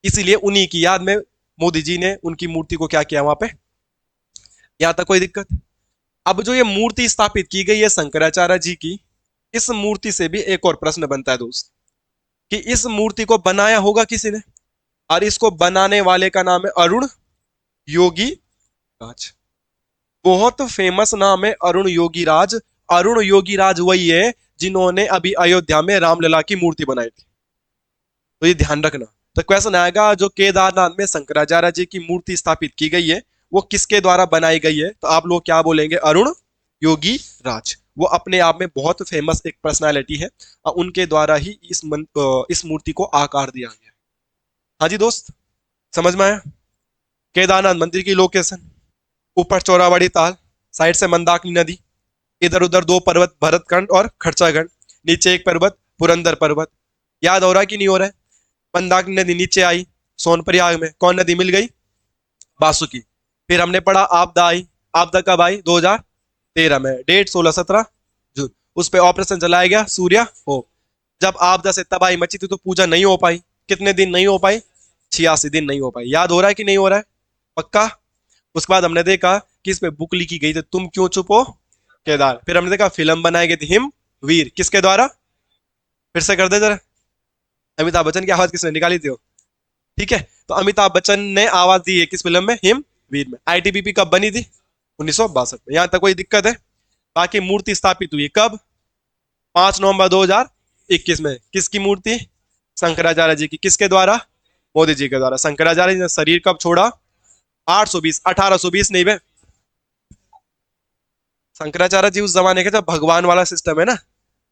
Speaker 1: इसीलिए उन्हीं की याद में मोदी जी ने उनकी मूर्ति को क्या किया वहां पे, यहां तक कोई दिक्कत। अब जो ये मूर्ति स्थापित की गई है शंकराचार्य जी की, इस मूर्ति से भी एक और प्रश्न बनता है दोस्त, कि इस मूर्ति को बनाया होगा किसी ने, और इसको बनाने वाले का नाम है अरुण योगी राज। बहुत फेमस नाम है अरुण योगी राज। अरुण योगी राज वही है जिन्होंने अभी अयोध्या में रामलला की मूर्ति बनाई थी। तो ये ध्यान रखना। तो क्वेश्चन आएगा जो केदारनाथ में शंकराचार्य जी की मूर्ति स्थापित की गई है वो किसके द्वारा बनाई गई है, तो आप लोग क्या बोलेंगे, अरुण योगी राज। वो अपने आप में बहुत फेमस एक पर्सनालिटी है और उनके द्वारा ही इस मूर्ति को आकार दिया गया। हाँ जी दोस्त, समझ में आया? केदारनाथ मंदिर की लोकेशन, ऊपर चौराबाड़ी ताल, साइड से मंदाकिनी नदी, इधर उधर दो पर्वत भरतखंड और खर्चागढ़, नीचे एक पर्वत पुरंदर पर्वत। याद हो रहा है कि नहीं हो रहा है? मंदाकिनी नदी नीचे आई, सोनप्रयाग में कौन नदी मिल गई, बासुकी। फिर हमने पढ़ा आपदा आई, आपदा कब आई, 2013 में, डेट 16-17 जून। उस पर ऑपरेशन चलाया गया सूर्या हो। जब आपदा से तबाही मची थी तो पूजा नहीं हो पाई, कितने दिन नहीं हो पाई, 86 दिन नहीं हो पाई। याद हो रहा है कि नहीं हो रहा है? पक्का? उसके बाद हमने देखा कि इसमें बुक लिखी गई थी तुम क्यों चुप हो केदार। फिर हमने देखा फिल्म बनाई गई थी हिम वीर, किसके द्वारा, फिर से कर दे जरा, अमिताभ बच्चन की आवाज किसने निकाली थी वो? ठीक है, तो अमिताभ बच्चन ने आवाज दी है किस फिल्म में, हिम वीर में। आईटीबीपी कब बनी थी, 1962 में। यहां तक कोई दिक्कत है? बाकी मूर्ति स्थापित हुई कब, 5 नवंबर 2021 में। किसकी मूर्ति, शंकराचार्य जी की। किसके द्वारा, मोदी जी के द्वारा। शंकराचार्य जी ने शरीर कब छोड़ा, 820, 1820 नहीं बे, शंकराचार्य जी उस जमाने के जब भगवान वाला सिस्टम है ना,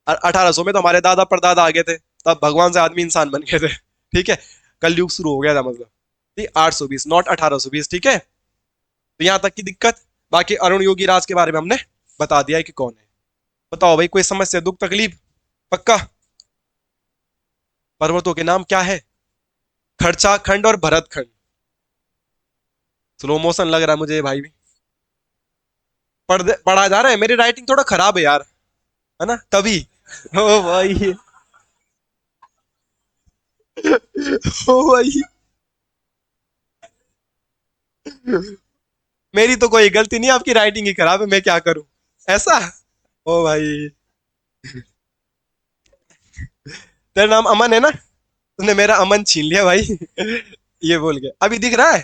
Speaker 1: और 1800 में तो हमारे दादा परदादा आ गए थे, तब भगवान से आदमी इंसान बन गए थे। ठीक है, कलयुग शुरू हो गया था मतलब। 820 नॉट 1820, ठीक है। तो यहां तक की दिक्कत। बाकी अरुण योगी राज के बारे में हमने बता दिया है कि कौन है। बताओ भाई, कोई समस्या दुख तकलीफ? पक्का? पर्वतों के नाम क्या है, खर्चा खंड और भरत खंड। स्लो मोशन लग रहा है मुझे भाई भी। पढ़ा जा रहा है, मेरी राइटिंग थोड़ा खराब है यार, है ना तभी। ओ भाई, ओ भाई, मेरी तो कोई गलती नहीं, आपकी राइटिंग ही खराब है, मैं क्या करूं, ऐसा। ओ भाई, तेरा नाम अमन है ना, तूने मेरा अमन छीन लिया भाई। ये बोल के अभी दिख रहा है,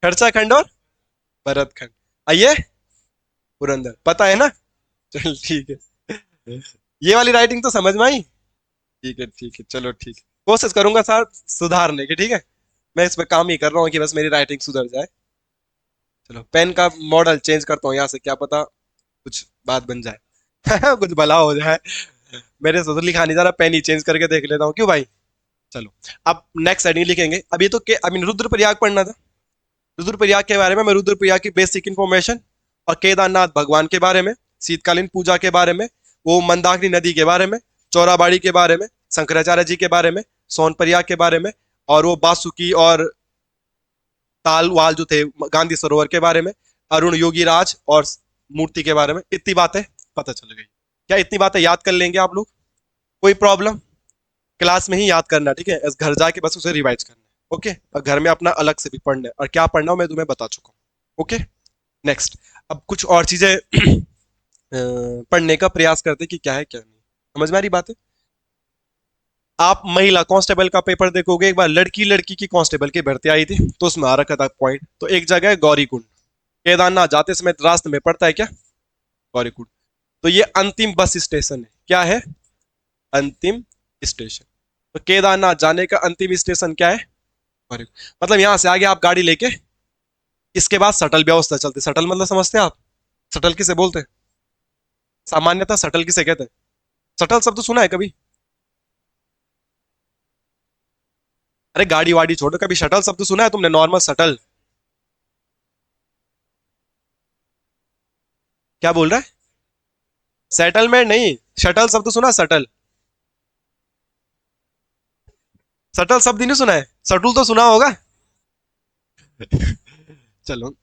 Speaker 1: खर्चा खंड और भरत खंड। आइए, पुरंदर पता है ना। चल ठीक है, ये वाली राइटिंग तो समझ में आई। ठीक है ठीक है, चलो ठीक है, कोशिश करूंगा सर सुधारने की, ठीक है। मैं इस पे काम ही कर रहा हूँ कि बस मेरी राइटिंग सुधर जाए। चलो पेन का मॉडल चेंज करता हूँ यहाँ से, क्या पता कुछ बात बन जाए। कुछ भला हो जाए। मेरे से तो लिखा नहीं जा रहा, पेन ही चेंज करके देख लेता हूँ, क्यों भाई। चलो, अब नेक्स्ट हेडिंग लिखेंगे। अभी तो के अभी रुद्रप्रयाग पढ़ना था। रुद्रप्रयाग के बारे में मैं रुद्रप्रयाग की बेसिक इन्फॉर्मेशन और केदारनाथ भगवान के बारे में, शीतकालीन पूजा के बारे में, वो मंदाकिनी नदी के बारे में, चौराबाड़ी के बारे में, शंकराचार्य जी के बारे में, सोनप्रयाग के बारे में, और वो बासुकी और ताल वाल जो थे गांधी सरोवर के बारे में, अरुण योगी राज और मूर्ति के बारे में, इतनी बातें पता चल गई। क्या इतनी बातें याद कर लेंगे आप लोग? कोई प्रॉब्लम? क्लास में ही याद करना, ठीक है, घर जाके बस उसे रिवाइज करना है, ओके। और घर में अपना अलग से भी पढ़ना है, और क्या पढ़ना हो मैं तुम्हें बता चुका हूँ, ओके। नेक्स्ट, अब कुछ और चीजें पढ़ने का प्रयास करते कि क्या है क्या नहीं। समझ में आ रही बात है? आप महिला कांस्टेबल का पेपर देखोगे एक बार, लड़की लड़की की कांस्टेबल की भर्ती आई थी, तो उसमें आ रखा था पॉइंट। तो एक जगह है गौरीकुंड, केदारनाथ जाते समय रास्ते में पड़ता है क्या, गौरीकुंड। तो ये अंतिम बस स्टेशन है, क्या है, अंतिम स्टेशन। तो केदारनाथ जाने का अंतिम स्टेशन क्या है, गौरीकुंड। मतलब यहां से आगे आप गाड़ी लेके, इसके बाद शटल व्यवस्था चलती। शटल मतलब समझते हैं आप, शटल किसे बोलते हैं, सामान्यतः शटल किसे कहते हैं? शटल शब्द तो सुना है कभी? अरे गाड़ी वाड़ी छोड़ो, कभी शटल शब्द तो सुना है तुमने, नॉर्मल शटल? क्या बोल रहा है, सेटलमेंट नहीं, शटल शब्द तो सुना, शटल। शटल शब्द ही नहीं सुना है, शटल तो सुना होगा। चलो,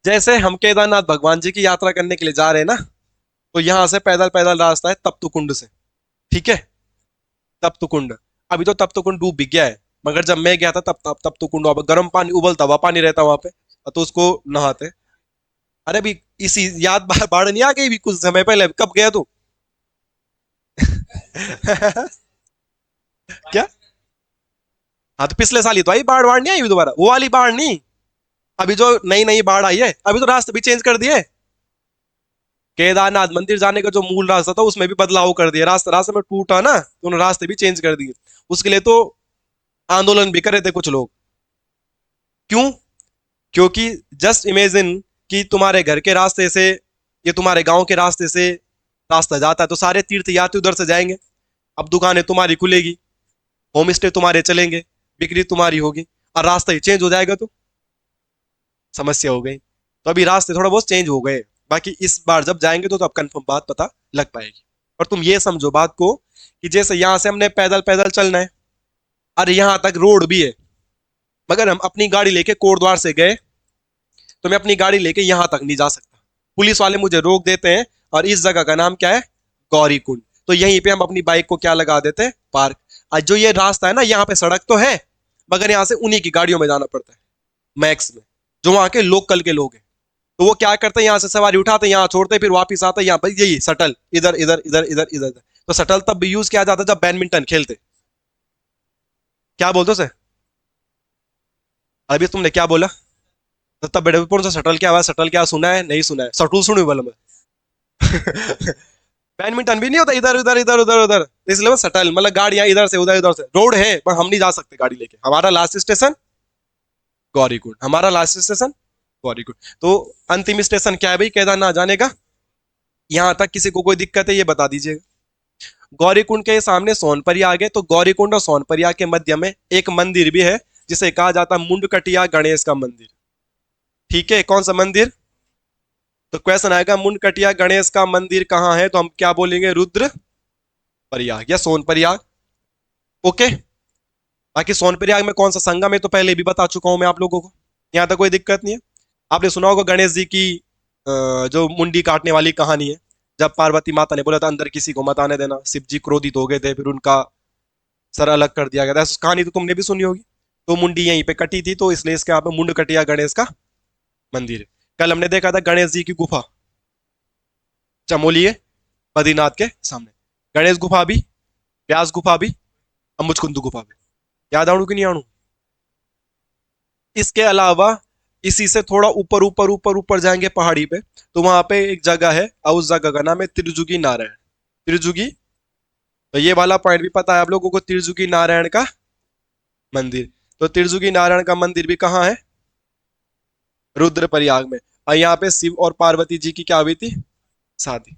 Speaker 1: जैसे हम केदारनाथ भगवान जी की यात्रा करने के लिए जा रहे हैं ना, तो यहां से पैदल पैदल रास्ता है तप्तकुंड से, ठीक है। तप्तकुंड, अभी तो तप्तकुंड डूब भी गया है, मगर जब मैं गया था तब तब तप्तकुंड वहां पर गर्म पानी उबलता हुआ पानी रहता वहां पे, तो उसको नहाते। अरे भी इसी याद बाढ़ नहीं आ गई भी कुछ समय पहले, कब गया तू? क्या? हाँ तो पिछले साल ही तो आई बाढ़, बाढ़ नहीं आई दोबारा, वो वाली बाढ़ नहीं। अभी जो नई नई बाढ़ आई है, अभी तो रास्ते भी चेंज कर दिए। केदारनाथ मंदिर जाने का जो मूल रास्ता था उसमें भी बदलाव कर दिया, रास्ते रास्ते में टूटा ना तो उन्होंने रास्ते भी चेंज कर दिए। उसके लिए तो आंदोलन भी करे थे कुछ लोग। क्यों? क्योंकि जस्ट इमेजिन कि तुम्हारे घर के रास्ते से, ये तुम्हारे गांव के रास्ते से रास्ता जाता है तो सारे तीर्थ यात्री उधर से जाएंगे। अब दुकानें तुम्हारी खुलेगी, होम स्टे तुम्हारे चलेंगे, बिक्री तुम्हारी होगी, और रास्ता ही चेंज हो जाएगा तो समस्या हो गई। तो अभी रास्ते थोड़ा बहुत चेंज हो गए, बाकी इस बार जब जाएंगे तो अब कंफर्म बात पता लग पाएगी। और तुम ये समझो बात को कि जैसे यहां से हमने पैदल पैदल चलना है, और यहां तक रोड भी है, मगर हम अपनी गाड़ी लेके कोटद्वार से गए तो मैं अपनी गाड़ी लेके यहां तक नहीं जा सकता, पुलिस वाले मुझे रोक देते हैं। और इस जगह का नाम क्या है? गौरी कुंड। तो यहीं पे हम अपनी बाइक को क्या लगा देते हैं? पार्क। आज जो ये रास्ता है ना, यहाँ पे सड़क तो है, मगर यहाँ से उन्हीं की गाड़ियों में जाना पड़ता है, मैक्स में, जो वहां के लोकल के लोग हैं। तो वो क्या करते हैं, यहाँ से सवारी उठाते हैं, यहाँ छोड़ते हैं, फिर वापिस आते हैं यहाँ पर, यही सटल इधर इधर इधर इधर इधर। तो सटल तब भी यूज किया जाता जब बैडमिंटन खेलते। क्या बोलते हो सर? अभी तुमने क्या बोला? तो तब बड़े से सटल क्या हुआ, सटल क्या सुना है? नहीं सुना है, सटुल सुनी बोला मैं। बैडमिंटन भी नहीं होता इधर उधर इधर उधर उधर, इसलिए वो सटल, मतलब गाड़ियां इधर से उधर से, रोड है पर हम नहीं जा सकते गाड़ी लेके। हमारा लास्ट स्टेशन गौरीकुंड, हमारा लास्ट स्टेशन गौरीकुंड। तो अंतिम स्टेशन क्या है भाई केदारनाथ जाने का? यहां तक किसी को कोई दिक्कत है ये बता दीजिएगा। गौरीकुंड के सामने सोनपरी आ गए, तो गौरीकुंड और सोनपरिया के मध्य में एक मंदिर भी है जिसे कहा जाता है मुंडकटिया गणेश का मंदिर। ठीक है, कौन सा मंदिर? तो क्वेश्चन आएगा मुंडकटिया गणेश का मंदिर कहाँ है, तो हम क्या बोलेंगे? रुद्र प्रयाग या सोन प्रयाग। ओके। बाकी सोन प्रयाग में कौन सा संगम है तो पहले भी बता चुका हूं मैं आप लोगों को, यहां तक कोई दिक्कत नहीं है। आपने सुना होगा गणेश जी की जो मुंडी काटने वाली कहानी है, जब पार्वती माता ने बोला था अंदर किसी को मत आने देना, शिव जी क्रोधित हो गए थे, फिर उनका सर अलग कर दिया गया था। कहानी तो तुमने भी सुनी होगी। तो मुंडी यहीं पे कटी थी, तो इसलिए इसके यहाँ पे मुंड कटिया गणेश का मंदिर है। कल हमने देखा था गणेश जी की गुफा चमोली है, बद्रीनाथ के सामने। गणेश गुफा भी, व्यास गुफा भी, अम्बुजकुंदू गुफा भी। याद आणु कि नहीं आणु? इसके अलावा इसी से थोड़ा ऊपर ऊपर ऊपर ऊपर जाएंगे पहाड़ी पे, तो वहां पे एक जगह है, और उस जगह का नाम है त्रिजुगी नारायण। त्रिजुगी, तो ये वाला पॉइंट भी पता है आप लोगों को, त्रिजुगी नारायण का मंदिर। तो त्रिजुगी नारायण का मंदिर भी कहाँ है? रुद्रप्रयाग में। और यहाँ पे शिव और पार्वती जी की क्या हुई थी? शादी।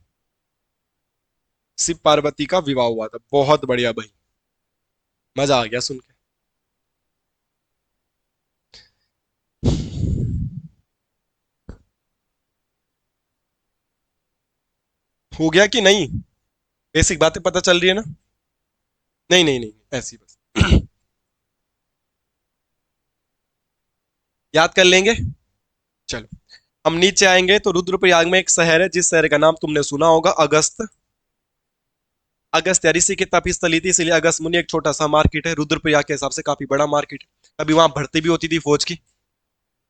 Speaker 1: शिव पार्वती का विवाह हुआ था। बहुत बढ़िया भाई, मजा आ गया सुन के। हो गया कि नहीं? बेसिक बातें पता चल रही है ना? नहीं नहीं नहीं, ऐसी बस याद कर लेंगे। चलो, हम नीचे आएंगे तो रुद्रप्रयाग में एक शहर है जिस शहर का नाम तुमने सुना होगा, अगस्त। अगस्त या ऋषि की तपस्थली थी, इसलिए अगस्त मुनि एक छोटा सा मार्केट है, रुद्रप्रयाग के हिसाब से काफी बड़ा मार्केट है। कभी वहां भर्ती भी होती थी फौज की,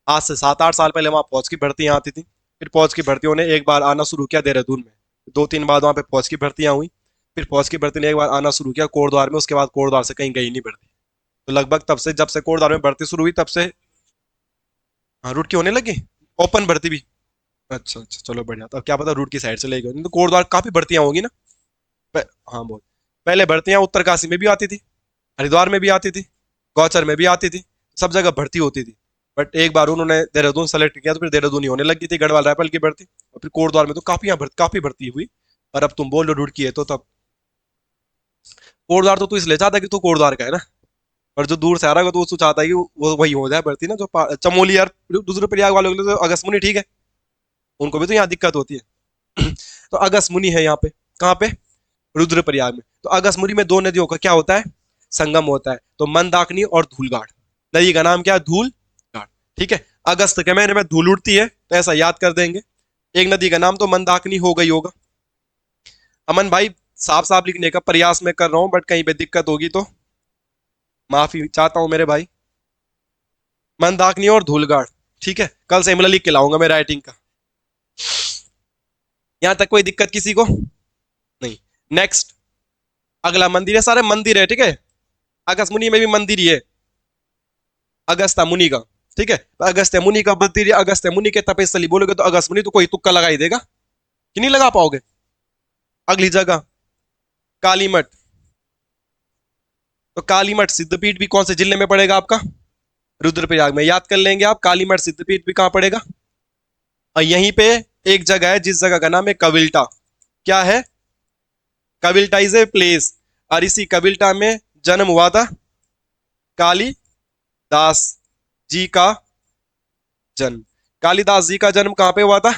Speaker 1: आज से 7-8 साल पहले वहां फौज की भर्तियां आती थी। फिर फौज की भर्तियों ने एक बार आना शुरू किया देहरादून में, 2-3 बार वहां पे फौज की भर्तियां हुई। फिर फौज की भर्ती ने एक बार आना शुरू किया कोटद्वार में, उसके बाद कोटद्वार से कहीं गई नहीं भर्ती। तो लगभग तब से, जब से कोटद्वार में भर्ती शुरू हुई तब से, हाँ, रूट की होने लगी, ओपन भर्ती भी। अच्छा अच्छा, चलो बढ़िया। तो अब क्या पता रूट की साइड से ले गए, नहीं तो कोटद्वार काफी भर्तियां होगी ना। हाँ बहुत। पहले भर्तियां उत्तरकाशी में भी आती थी, हरिद्वार में भी आती थी, गौचर में भी आती थी, सब जगह भर्ती होती थी। बट एक बार उन्होंने देहरादून सेलेक्ट किया तो फिर देहरादून ही होने लगी थी, गढ़वाल रायफल की भर्ती। और फिर कोटद्वार में तो काफी भर्ती हुई। और अब तुम बोल रहे हो रूट की है, तो तब कोटद्वार तो तू इसलिए चाहता है कि तू कोटद्वार का है ना, और जो दूर से आ रहा है तो वो चाहता है कि वो वही हो जाए भर्ती ना, जो चमोली यार दूसरे प्रयाग वालों के लिए तो अगस्त मुनि ठीक है, उनको भी तो यहाँ दिक्कत होती है। तो अगस्त मुनि है यहाँ पे, कहाँ पे? रुद्रप्रयाग में। तो अगस्मुरी में दो नदियों का क्या होता है? संगम होता है। तो मंदाकिनी और धूलगाड़, नदी का नाम क्या है? धूलगाड़। ठीक है, अगस्त के महीने में धूल उड़ती है तो ऐसा याद कर देंगे। एक नदी का नाम तो मंदाकिनी हो गई होगा। अमन भाई, साफ साफ लिखने का प्रयास मैं कर रहा हूं, बट कहीं पे दिक्कत होगी तो माफी चाहता हूं मेरे भाई। मंदाकिनी और धूलगाड़, ठीक है, कल से लिख के लाऊंगा मैं राइटिंग का। यहां तक कोई दिक्कत किसी को नहीं? नेक्स्ट, अगला मंदिर है, सारे मंदिर है, ठीक है। अगस्त मुनि में भी मंदिर ही है, अगस्त्य मुनि का। ठीक है, तो अगस्त्य मुनि का मंदिर है, अगस्त्य मुनि के तपस्थली बोलोगे तो अगस्त मुनि तो कोई तुक्का लगा ही देगा। कि नहीं लगा पाओगे? अगली जगह कालीमठ। तो कालीमठ सिद्धपीठ भी कौन से जिले में पड़ेगा आपका? रुद्रप्रयाग में। याद कर लेंगे आप, कालीमठ सिद्धपीठ भी कहां पड़ेगा। और यहीं पे एक जगह है जिस जगह का नाम है कविल्टा। क्या है? कविल्टा इज ए प्लेस। और इसी कविल्टा में जन्म हुआ था कालिदास जी का जन्म। कालिदास जी का जन्म कहां पे हुआ था?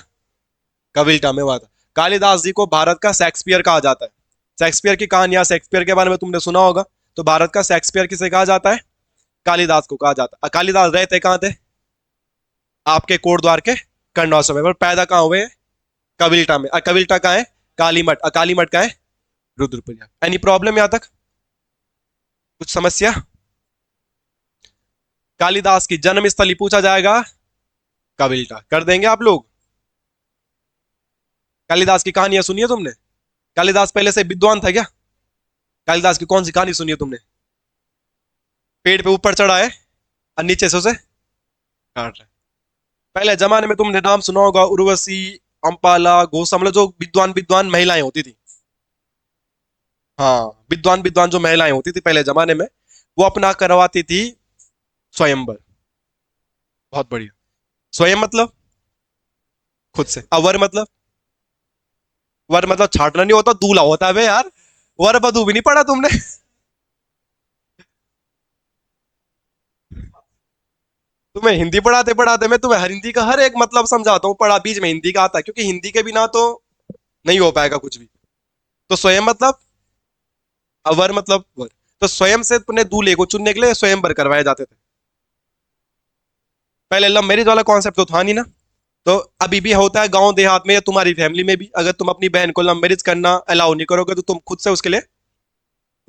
Speaker 1: कविल्टा में हुआ था। कालिदास जी को भारत का शेक्सपियर कहा जाता है। शेक्सपियर की कहानियां, शेक्सपियर के बारे में तुमने सुना होगा। तो भारत का शेक्सपियर किसे कहा जाता है? कालिदास को कहा जाता है। कालिदास रहते कहां थे? आपके कोटद्वार के कन्नौज में। पर पैदा कहां हुए? कविल्टा में। कविल्टा कहां है? कालीमठ। कालीमठ का है? रुद्रप्रयाग। एनी प्रॉब्लम यहां तक? कुछ समस्या? कालिदास की जन्म स्थली पूछा जाएगा कविल्टा, कर देंगे आप लोग? कालिदास की कहानियां सुनी है तुमने? कालिदास पहले से विद्वान था क्या? कालिदास की कौन सी कहानी सुनी है तुमने? पेड़ पे ऊपर चढ़ा है और नीचे से उसे काट रहा है। पहले जमाने में तुमने नाम सुना होगा उर्वशी, अंपाला, घोषा, मतलब जो विद्वान विद्वान महिलाएं होती थी। हाँ, विद्वान विद्वान जो महिलाएं होती थी पहले जमाने में, वो अपना करवाती थी स्वयंवर। बहुत बढ़िया। स्वयं मतलब खुद से। अवर मतलब? वर मतलब छाटना नहीं होता, दूल्हा होता है बे यार। वर वधू भी नहीं पढ़ा तुमने? तुम्हें हिंदी पढ़ाते पढ़ाते मैं तुम्हें हर हिंदी का हर एक मतलब समझाता हूँ, पढ़ा बीच में हिंदी का आता है, क्योंकि हिंदी के बिना तो नहीं हो पाएगा कुछ भी। तो स्वयं मतलब? अवर मतलब वर। तो स्वयं से अपने दूल्हे को चुनने के लिए स्वयंवर करवाए जाते थे। पहले लव मैरिज वाला कॉन्सेप्ट तो था नहीं ना। तो अभी भी होता है गांव देहात में या तुम्हारी फैमिली में भी। अगर तुम अपनी बहन को लव मैरिज करना अलाउ नहीं करोगे तो तुम खुद से उसके लिए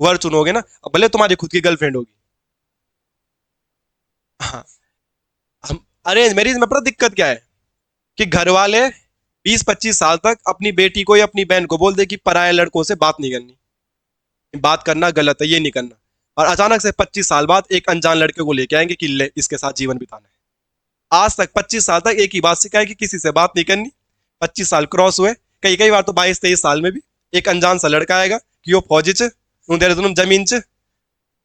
Speaker 1: वर चुनोगे ना। अब भले तुम्हारी खुद की गर्लफ्रेंड होगी। हाँ। हम अरेंज मैरिज में पता दिक्कत क्या है? कि घर वाले 20-25 साल तक अपनी बेटी को या अपनी बहन को बोल दे कि पराये लड़कों से बात नहीं करनी, बात करना गलत है, ये नहीं करना। और अचानक से 25 साल बाद एक अनजान लड़के को लेके आएंगे कि ले इसके साथ जीवन बिताना है। आज तक 25 साल तक एक ही बात सिखाई कि किसी से बात नहीं करनी। 25 साल क्रॉस हुए, कई कई बार तो 22-23 साल में भी एक अनजान सा लड़का आएगा कि वो फौजी च उधर तुम जमीन च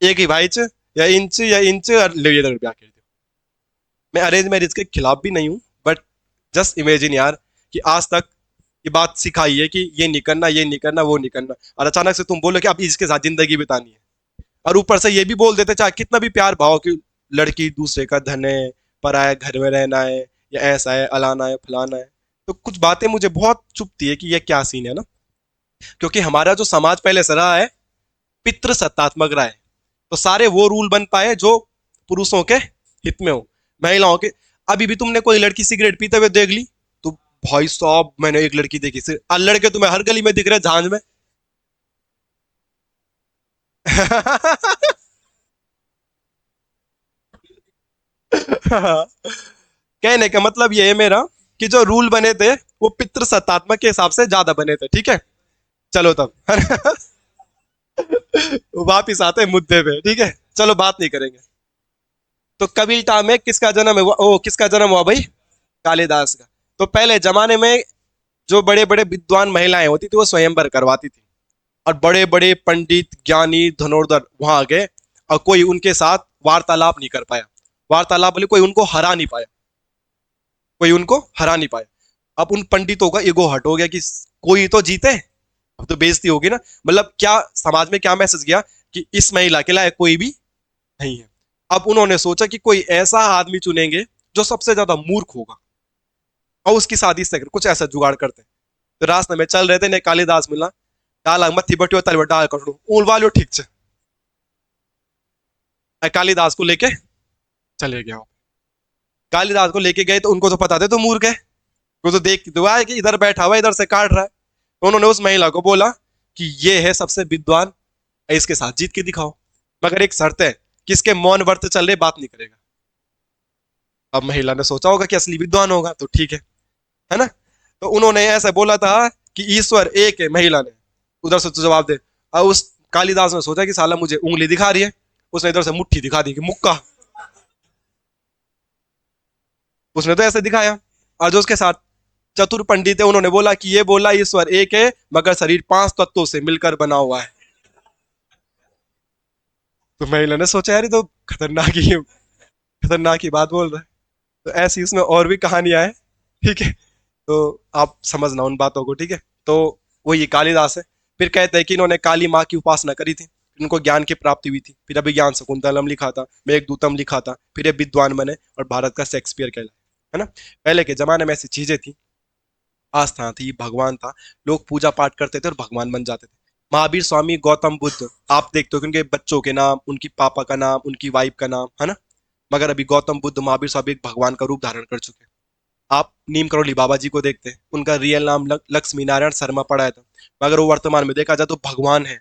Speaker 1: एक ही भाई च या इंच और ले ये ब्याह कर दो। मैं अरेंज मैरिज के खिलाफ भी नहीं हूँ, बट जस्ट इमेजिन यार कि आज तक ये बात सिखाई है कि ये नहीं करना, ये नहीं करना, वो नहीं करना, और अचानक से तुम बोलो कि अब इसके साथ जिंदगी बितानी है। और ऊपर से ये भी बोल देते चाहे कितना भी प्यार भाव कि लड़की दूसरे का धन है, पराया घर में रहना है, या ऐसा है, अलाना है, फलाना है। तो कुछ बातें मुझे बहुत चुभती है कि ये क्या सीन है ना। क्योंकि हमारा जो समाज पहले से रहा है पितृ सत्तात्मक रहा है। तो सारे वो रूल बन पाए जो पुरुषों के हित में हो, महिलाओं के। अभी भी तुमने कोई लड़की सिगरेट पीते हुए देख ली तो भाई साहब मैंने एक लड़की देखी लड़के तुम्हें हर गली में दिख रहे झांझ में। कहने का मतलब ये है मेरा कि जो रूल बने थे वो पितृ सत्तात्मक के हिसाब से ज्यादा बने थे। ठीक है, चलो तब। वापिस आते हैं मुद्दे पे। ठीक है, चलो बात नहीं करेंगे। तो कबील्टा में किसका जन्म हुआ? ओ, किसका जन्म हुआ भाई? कालिदास का। तो पहले जमाने में जो बड़े बड़े विद्वान महिलाएं होती थी वो स्वयंवर करवाती थी। और बड़े बड़े पंडित ज्ञानी धनुर्धर वहां गए और कोई उनके साथ वार्तालाप नहीं कर पाया। वार्तालाप बोले कोई उनको हरा नहीं पाया, कोई उनको हरा नहीं पाया। अब उन पंडितों का ईगो हट हो गया कि कोई तो जीते, अब तो बेइज्जती होगी ना। मतलब क्या समाज में क्या मैसेज गया कि इस महिला के लायक कोई भी नहीं है। अब उन्होंने सोचा कि कोई ऐसा आदमी चुनेंगे जो सबसे ज्यादा मूर्ख होगा और उसकी शादी से कुछ ऐसा जुगाड़ करते हैं। तो रास्ते में चल रहे थे ने कालिदास मिला। डाला मत्थी बटियो तलवा डाल कर ऊल वालो ठीक से कालिदास को लेके चले गया। कालिदास को लेके गए तो उनको तो पता था तो मूर्ख है। वो तो देख तो आया कि इधर बैठा हुआ इधर से काट रहा है। तो उन्होंने उस महिला को बोला कि ये है सबसे विद्वान, इसके साथ जीत के दिखाओ, मगर एक शर्त है कि इसके मौन व्रत चल रहे, बात नहीं करेगा। अब महिला ने सोचा होगा कि असली विद्वान होगा तो ठीक है ना। तो उन्होंने ऐसा बोला था कि ईश्वर एक है। महिला ने उधर से तो जवाब दे। और उस कालिदास ने सोचा कि साला मुझे उंगली दिखा रही है, उसने इधर से मुट्ठी दिखा दी कि मुक्का। उसने तो ऐसे दिखाया। और जो उसके साथ चतुर पंडित है, उन्होंने बोला कि ये बोला ईश्वर एक है मगर शरीर 5 तत्वों से मिलकर बना हुआ है। तो महिला ने सोचा यार ये तो खतरनाक ही, खतरनाक ही बात बोल रहा है। तो ऐसी इसमें और भी कहानियां हैं, ठीक है। तो आप समझना उन बातों को, ठीक है। तो वो ये कालिदास है। फिर कहते हैं कि इन्होंने काली माँ की उपासना करी थी, इनको ज्ञान की प्राप्ति हुई थी, फिर अभिज्ञान शकुंतलम लिखा था, मेघदूतम लिखा था, फिर ये विद्वान बने और भारत का शेक्सपियर कहलाए, है ना। पहले के जमाने में ऐसी चीजें थी, आस्था थी, भगवान था, लोग पूजा पाठ करते थे और भगवान बन जाते थे। महावीर स्वामी, गौतम बुद्ध, आप देखते हो कि उनके बच्चों के नाम, उनकी पापा का नाम, उनकी वाइफ का नाम, है ना। मगर अभी गौतम बुद्ध, महावीर स्वामी एक भगवान का रूप धारण कर चुके हैं। आप नीम करोली बाबा जी को देखते हैं, उनका रियल नाम लक्ष्मी नारायण शर्मा पड़ा है था, मगर वो वर्तमान में देखा जाए तो भगवान है।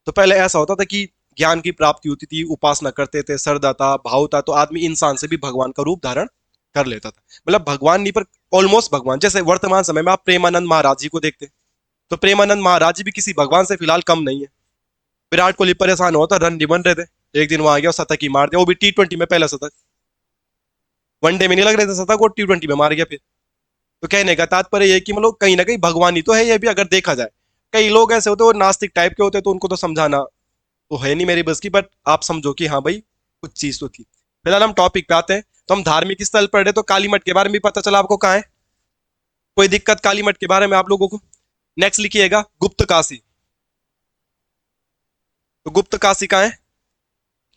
Speaker 1: तो पहले ऐसा होता था कि ज्ञान की प्राप्ति होती थी, उपासना करते थे, श्रद्धा था, भाव था, तो आदमी इंसान से भी भगवान का रूप धारण कर लेता था। मतलब भगवान नहीं पर ऑलमोस्ट भगवान। जैसे वर्तमान समय में आप प्रेमानंद महाराज जी को देखते हैं, तो प्रेमानंद महाराज जी भी किसी भगवान से फिलहाल कम नहीं है। विराट कोहली परेशान हुआ था, रन नहीं बन रहे थे, एक दिन वहां गया, शतक ही मार दिया, वो भी T20 में पहला शतक। वनडे में नहीं लग रहे थे शतक, वो T20 में मार गया फिर। तो कहने का तात्पर्य ये कि मतलब कहीं ना कहीं भगवान ही तो है ये भी, अगर देखा जाए। कई लोग ऐसे होते हैं वो नास्तिक टाइप के होते हैं, तो उनको तो समझाना तो है नहीं मेरी बस की, बट आप समझो कि हाँ भाई कुछ चीज तो थी। फिलहाल हम टॉपिक पे आते हैं। तो हम धार्मिक स्थल पर रहे, तो काली मठ के बारे में भी पता चला आपको कहाँ है, कोई दिक्कत काली मठ के बारे में आप लोगों को। नेक्स्ट लिखिएगा गुप्त काशी। तो गुप्त काशी कहाँ है,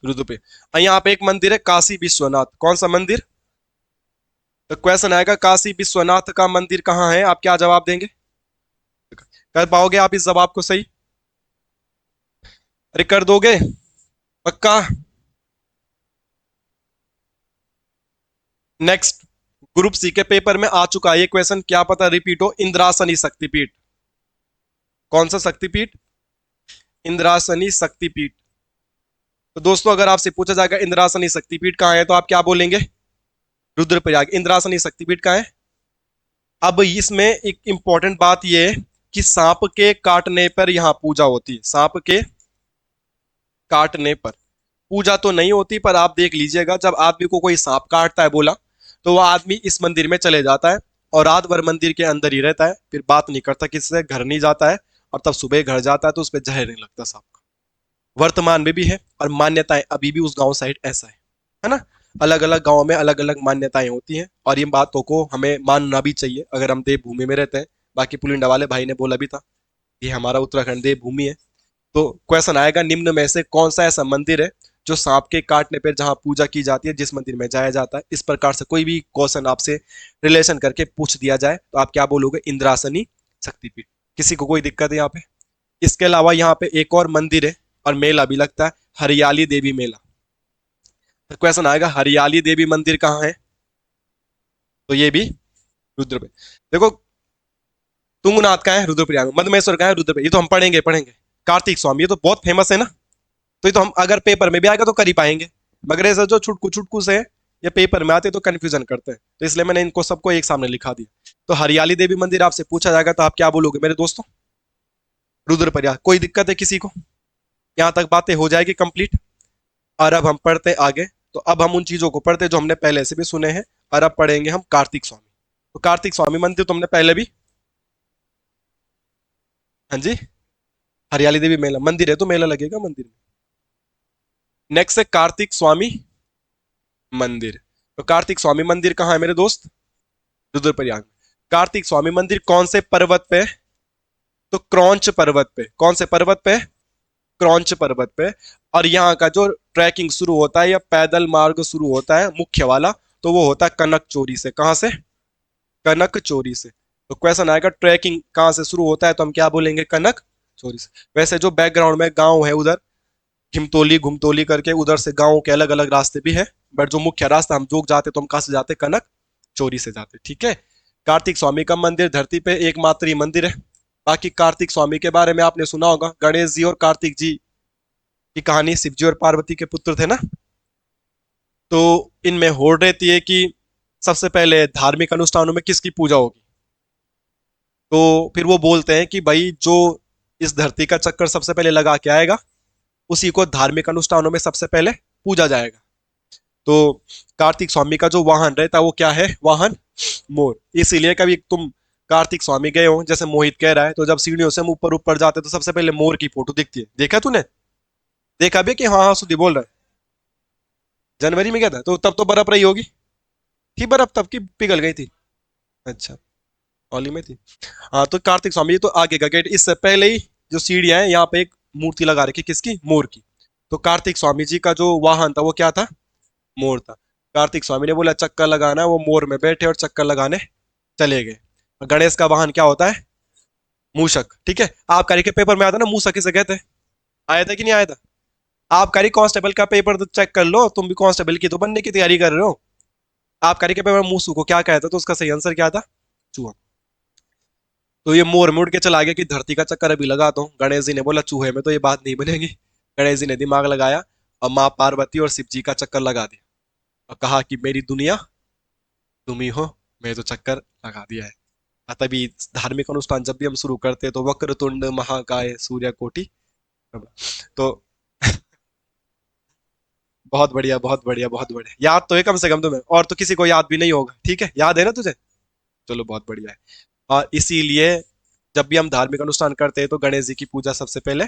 Speaker 1: रुद्र पे। और यहाँ पे एक मंदिर है काशी विश्वनाथ, कौन सा मंदिर। तो क्वेश्चन आएगा काशी विश्वनाथ का मंदिर कहाँ है, आप क्या जवाब देंगे, कर पाओगे आप इस जवाब को सही, अरे कर दोगे पक्का। नेक्स्ट, ग्रुप सी के पेपर में आ चुका है ये क्वेश्चन, क्या पता रिपीट हो, इंद्रासनी शक्तिपीठ। कौन सा शक्तिपीठ, इंद्रासनी शक्तिपीठ। तो दोस्तों अगर आपसे पूछा जाएगा इंद्रासनी शक्तिपीठ कहाँ है, तो आप क्या बोलेंगे, रुद्रप्रयाग। इंद्रासनी शक्तिपीठ कहाँ है। अब इसमें एक इंपॉर्टेंट बात यह है कि सांप के काटने पर यहां पूजा होती है, सांप के काटने पर पूजा तो नहीं होती, पर आप देख लीजिएगा जब आदमी को कोई सांप काटता है बोला, तो वह आदमी इस मंदिर में चले जाता है और रात भर मंदिर के अंदर ही रहता है, फिर बात नहीं करता किसी से, घर नहीं जाता है, और तब सुबह घर जाता है तो उस पर जहर नहीं लगता सांप का। वर्तमान में भी है और मान्यताएं अभी भी उस गांव साइड ऐसा है ना। अलग अलग गांव में अलग अलग मान्यताएं होती हैं और इन बातों को हमें मानना भी चाहिए अगर हम देवभूमि में रहते हैं। बाकी पुलिंडा वाले भाई ने बोला भी था ये हमारा उत्तराखंड देवभूमि है। तो क्वेश्चन आएगा निम्न में से कौन सा ऐसा मंदिर है जो सांप के काटने पर जहां पूजा की जाती है, जिस मंदिर में जाया जाता है। इस प्रकार से कोई भी क्वेश्चन आपसे रिलेशन करके पूछ दिया जाए तो आप क्या बोलोगे, इंद्रासनी शक्तिपीठ। किसी को कोई दिक्कत है यहाँ पे। इसके अलावा यहाँ पे एक और मंदिर है और मेला भी लगता है, हरियाली देवी मेला। तो क्वेश्चन आएगा हरियाली देवी मंदिर कहाँ है, तो ये भी रुद्र पे। देखो तुंगनाथ का है रुद्रप्रयाग में, मधमेश्वर का है रुद्र पे, ये तो हम पढ़ेंगे पढ़ेंगे। कार्तिक स्वामी ये तो बहुत फेमस है ना, तो ये तो हम अगर पेपर में भी आएगा तो कर ही पाएंगे। मगर ऐसा जो छुटकू छुटकू से ये पेपर में आते तो कंफ्यूजन करते हैं, तो इसलिए मैंने इनको सबको एक सामने लिखा दिया। तो हरियाली देवी मंदिर आपसे पूछा जाएगा तो आप क्या बोलोगे मेरे दोस्तों, रुद्रप्रयाग। कोई दिक्कत है किसी को, यहाँ तक बातें हो जाएगी कंप्लीट। और अब हम पढ़ते आगे। तो अब हम उन चीजों को पढ़ते जो हमने पहले से भी सुने हैं, और अब पढ़ेंगे हम कार्तिक स्वामी। तो कार्तिक स्वामी मंदिर तुमने पहले भी, हाँ जी, हरियाली देवी मेला मंदिर है तो मेला लगेगा मंदिर में। नेक्स्ट है कार्तिक स्वामी मंदिर। तो कार्तिक स्वामी मंदिर कहाँ है मेरे दोस्त, रुद्रप्रयाग में। कार्तिक स्वामी मंदिर कौन से पर्वत पे, तो क्रौंच पर्वत पे। कौन से पर्वत पे, क्रौंच पर्वत पे। और यहाँ का जो ट्रैकिंग शुरू होता है या पैदल मार्ग शुरू होता है मुख्य वाला, तो वो होता है कनक चोरी से। कहाँ से, कनक चोरी से। तो क्वेश्चन आएगा ट्रैकिंग कहाँ से शुरू होता है, तो हम क्या बोलेंगे, कनक चोरी से। वैसे जो बैकग्राउंड में गांव है उधर घिमतोली घुमतोली करके, उधर से गाँव के अलग अलग रास्ते भी है, बट जो मुख्य रास्ता हम जोग जाते तो हम कहाँ से जाते, कनक चोरी से जाते, ठीक है। कार्तिक स्वामी का मंदिर धरती पे एकमात्र ही मंदिर है। बाकी कार्तिक स्वामी के बारे में आपने सुना होगा, गणेश जी और कार्तिक जी की कहानी, शिव जी और पार्वती के पुत्र थे ना। तो इनमें होड़ रहती है कि सबसे पहले धार्मिक अनुष्ठानों में किसकी पूजा होगी। तो फिर वो बोलते हैं कि भाई जो इस धरती का चक्कर सबसे पहले लगा के आएगा उसी को धार्मिक अनुष्ठानों में सबसे पहले पूजा जाएगा। तो कार्तिक स्वामी का जो वाहन रहता है वो क्या है, वाहन मोर। इसीलिए कभी तुम कार्तिक स्वामी गए हो, जैसे मोहित कह रहा है, तो जब सीढ़ियों से हम ऊपर ऊपर जाते हैं तो सबसे पहले मोर की फोटो दिखती है। देखा तूने? देखा भी कि हाँ हाँ सुधी बोल रहा है। जनवरी में गया था तो तब तो बर्फ रही होगी। थी बर्फ तब की पिघल गई थी? अच्छा, होली में थी। हाँ तो कार्तिक स्वामी, ये तो आगे का गेट, इससे पहले ही जो सीढ़ियां है यहाँ पे एक मूर्ति लगा रखी, किसकी? मोर की। तो कार्तिक स्वामी जी का जो वाहन था वो क्या था? मोर था। कार्तिक स्वामी ने बोला चक्कर लगाना है, वो मोर में बैठे और चक्कर लगाने चले गए। गणेश का वाहन क्या होता है? मूषक। ठीक है, आबकारी के पेपर में आता ना मूषक किसे कहते हैं? आया था कि नहीं आया था? आबकारी कांस्टेबल का पेपर तो चेक कर लो, तुम भी कांस्टेबल की तो बनने की तैयारी कर रहे हो। आबकारी के पेपर में मूसू को क्या कहता, तो उसका सही आंसर क्या था? चूहा। तो ये मोर में उड़ के चला गया कि धरती का चक्कर अभी लगा दो। गणेश जी ने बोला चूहे में तो ये बात नहीं बनेगी। गणेश जी ने दिमाग लगाया और माँ पार्वती और शिव जी का चक्कर लगा दिया और कहा कि मेरी दुनिया तुम ही हो, मैं तो चक्कर लगा दिया है। तभी धार्मिक अनुष्ठान जब भी हम शुरू करते हैं तो वक्रतुंड महाकाय सूर्य कोटि, तो बहुत बढ़िया बहुत बढ़िया बहुत बढ़िया, याद तो है कम से कम तुम्हें, और तो किसी को याद भी नहीं होगा। ठीक है, याद है ना तुझे? चलो बहुत बढ़िया है। और इसीलिए जब भी हम धार्मिक अनुष्ठान करते हैं तो गणेश जी की पूजा सबसे पहले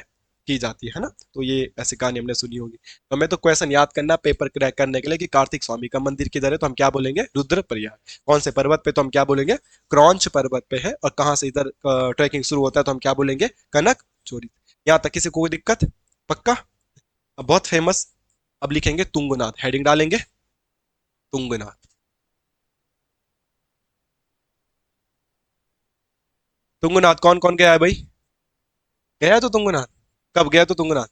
Speaker 1: की जाती है ना। तो ये ऐसी कहानी हमने सुनी होगी। तो हमें तो क्वेश्चन याद करना पेपर क्रैक करने के लिए कि कार्तिक स्वामी का मंदिर किधर है, तो हम क्या बोलेंगे? रुद्र प्रयाग। कौन से पर्वत पे, तो हम क्या बोलेंगे? क्रौंच पर्वत पे है। और कहाँ से इधर ट्रैकिंग शुरू होता है, तो हम क्या बोलेंगे? कनक चोरी। यहाँ तक किसी को कोई दिक्कत? पक्का? अब बहुत फेमस। अब लिखेंगे तुंगनाथ, हेडिंग डालेंगे तुंगनाथ। तुंगनाथ कौन कौन गया है भाई? गया है तो तुंगनाथ? कब गया तो तुंगनाथ?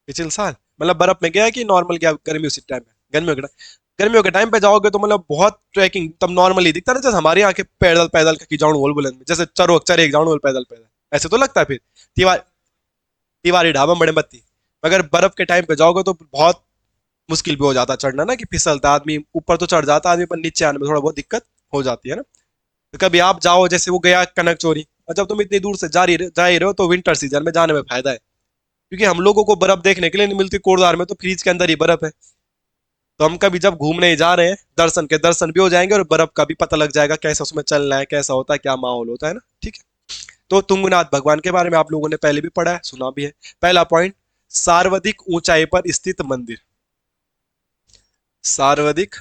Speaker 1: पिछले साल? मतलब बर्फ में गया है कि नॉर्मल गया, गर्मी उसी टाइम पे? गर्मियों के टाइम? गर्मियों के टाइम पे जाओगे तो मतलब बहुत ट्रैकिंग तब नॉर्मली दिखता है ना, जैसे हमारे यहाँ के पैदल पैदल की जाऊं बोल बुलंद में, जैसे चरो चरे जाऊं पैदल पैदल, ऐसे तो लगता है फिर। तिवारी, तिवारी ढाबा बड़े मत्ती। मगर बर्फ के टाइम पे जाओगे तो बहुत मुश्किल भी हो जाता है चढ़ना ना, कि फिसलता आदमी, ऊपर तो चढ़ जाता आदमी पर नीचे आने में थोड़ा बहुत दिक्कत हो जाती है ना। तो कभी आप जाओ, जैसे वो गया कनक चोरी, और जब तुम इतनी दूर से जा ही रहे हो तो विंटर सीजन में जाने में फायदा है, क्योंकि हम लोगों को बर्फ देखने के लिए नहीं मिलती कोटद्वार में, तो फ्रीज के अंदर ही बर्फ है। तो हम कभी जब घूमने ही जा रहे हैं, दर्शन के दर्शन भी हो जाएंगे और बर्फ का भी पता लग जाएगा कैसा उसमें चलना है, कैसा होता है, क्या माहौल होता है ना। ठीक है, तो तुंगनाथ भगवान के बारे में आप लोगों ने पहले भी पढ़ा है, सुना भी है। पहला पॉइंट, सर्वाधिक ऊंचाई पर स्थित मंदिर। सर्वाधिक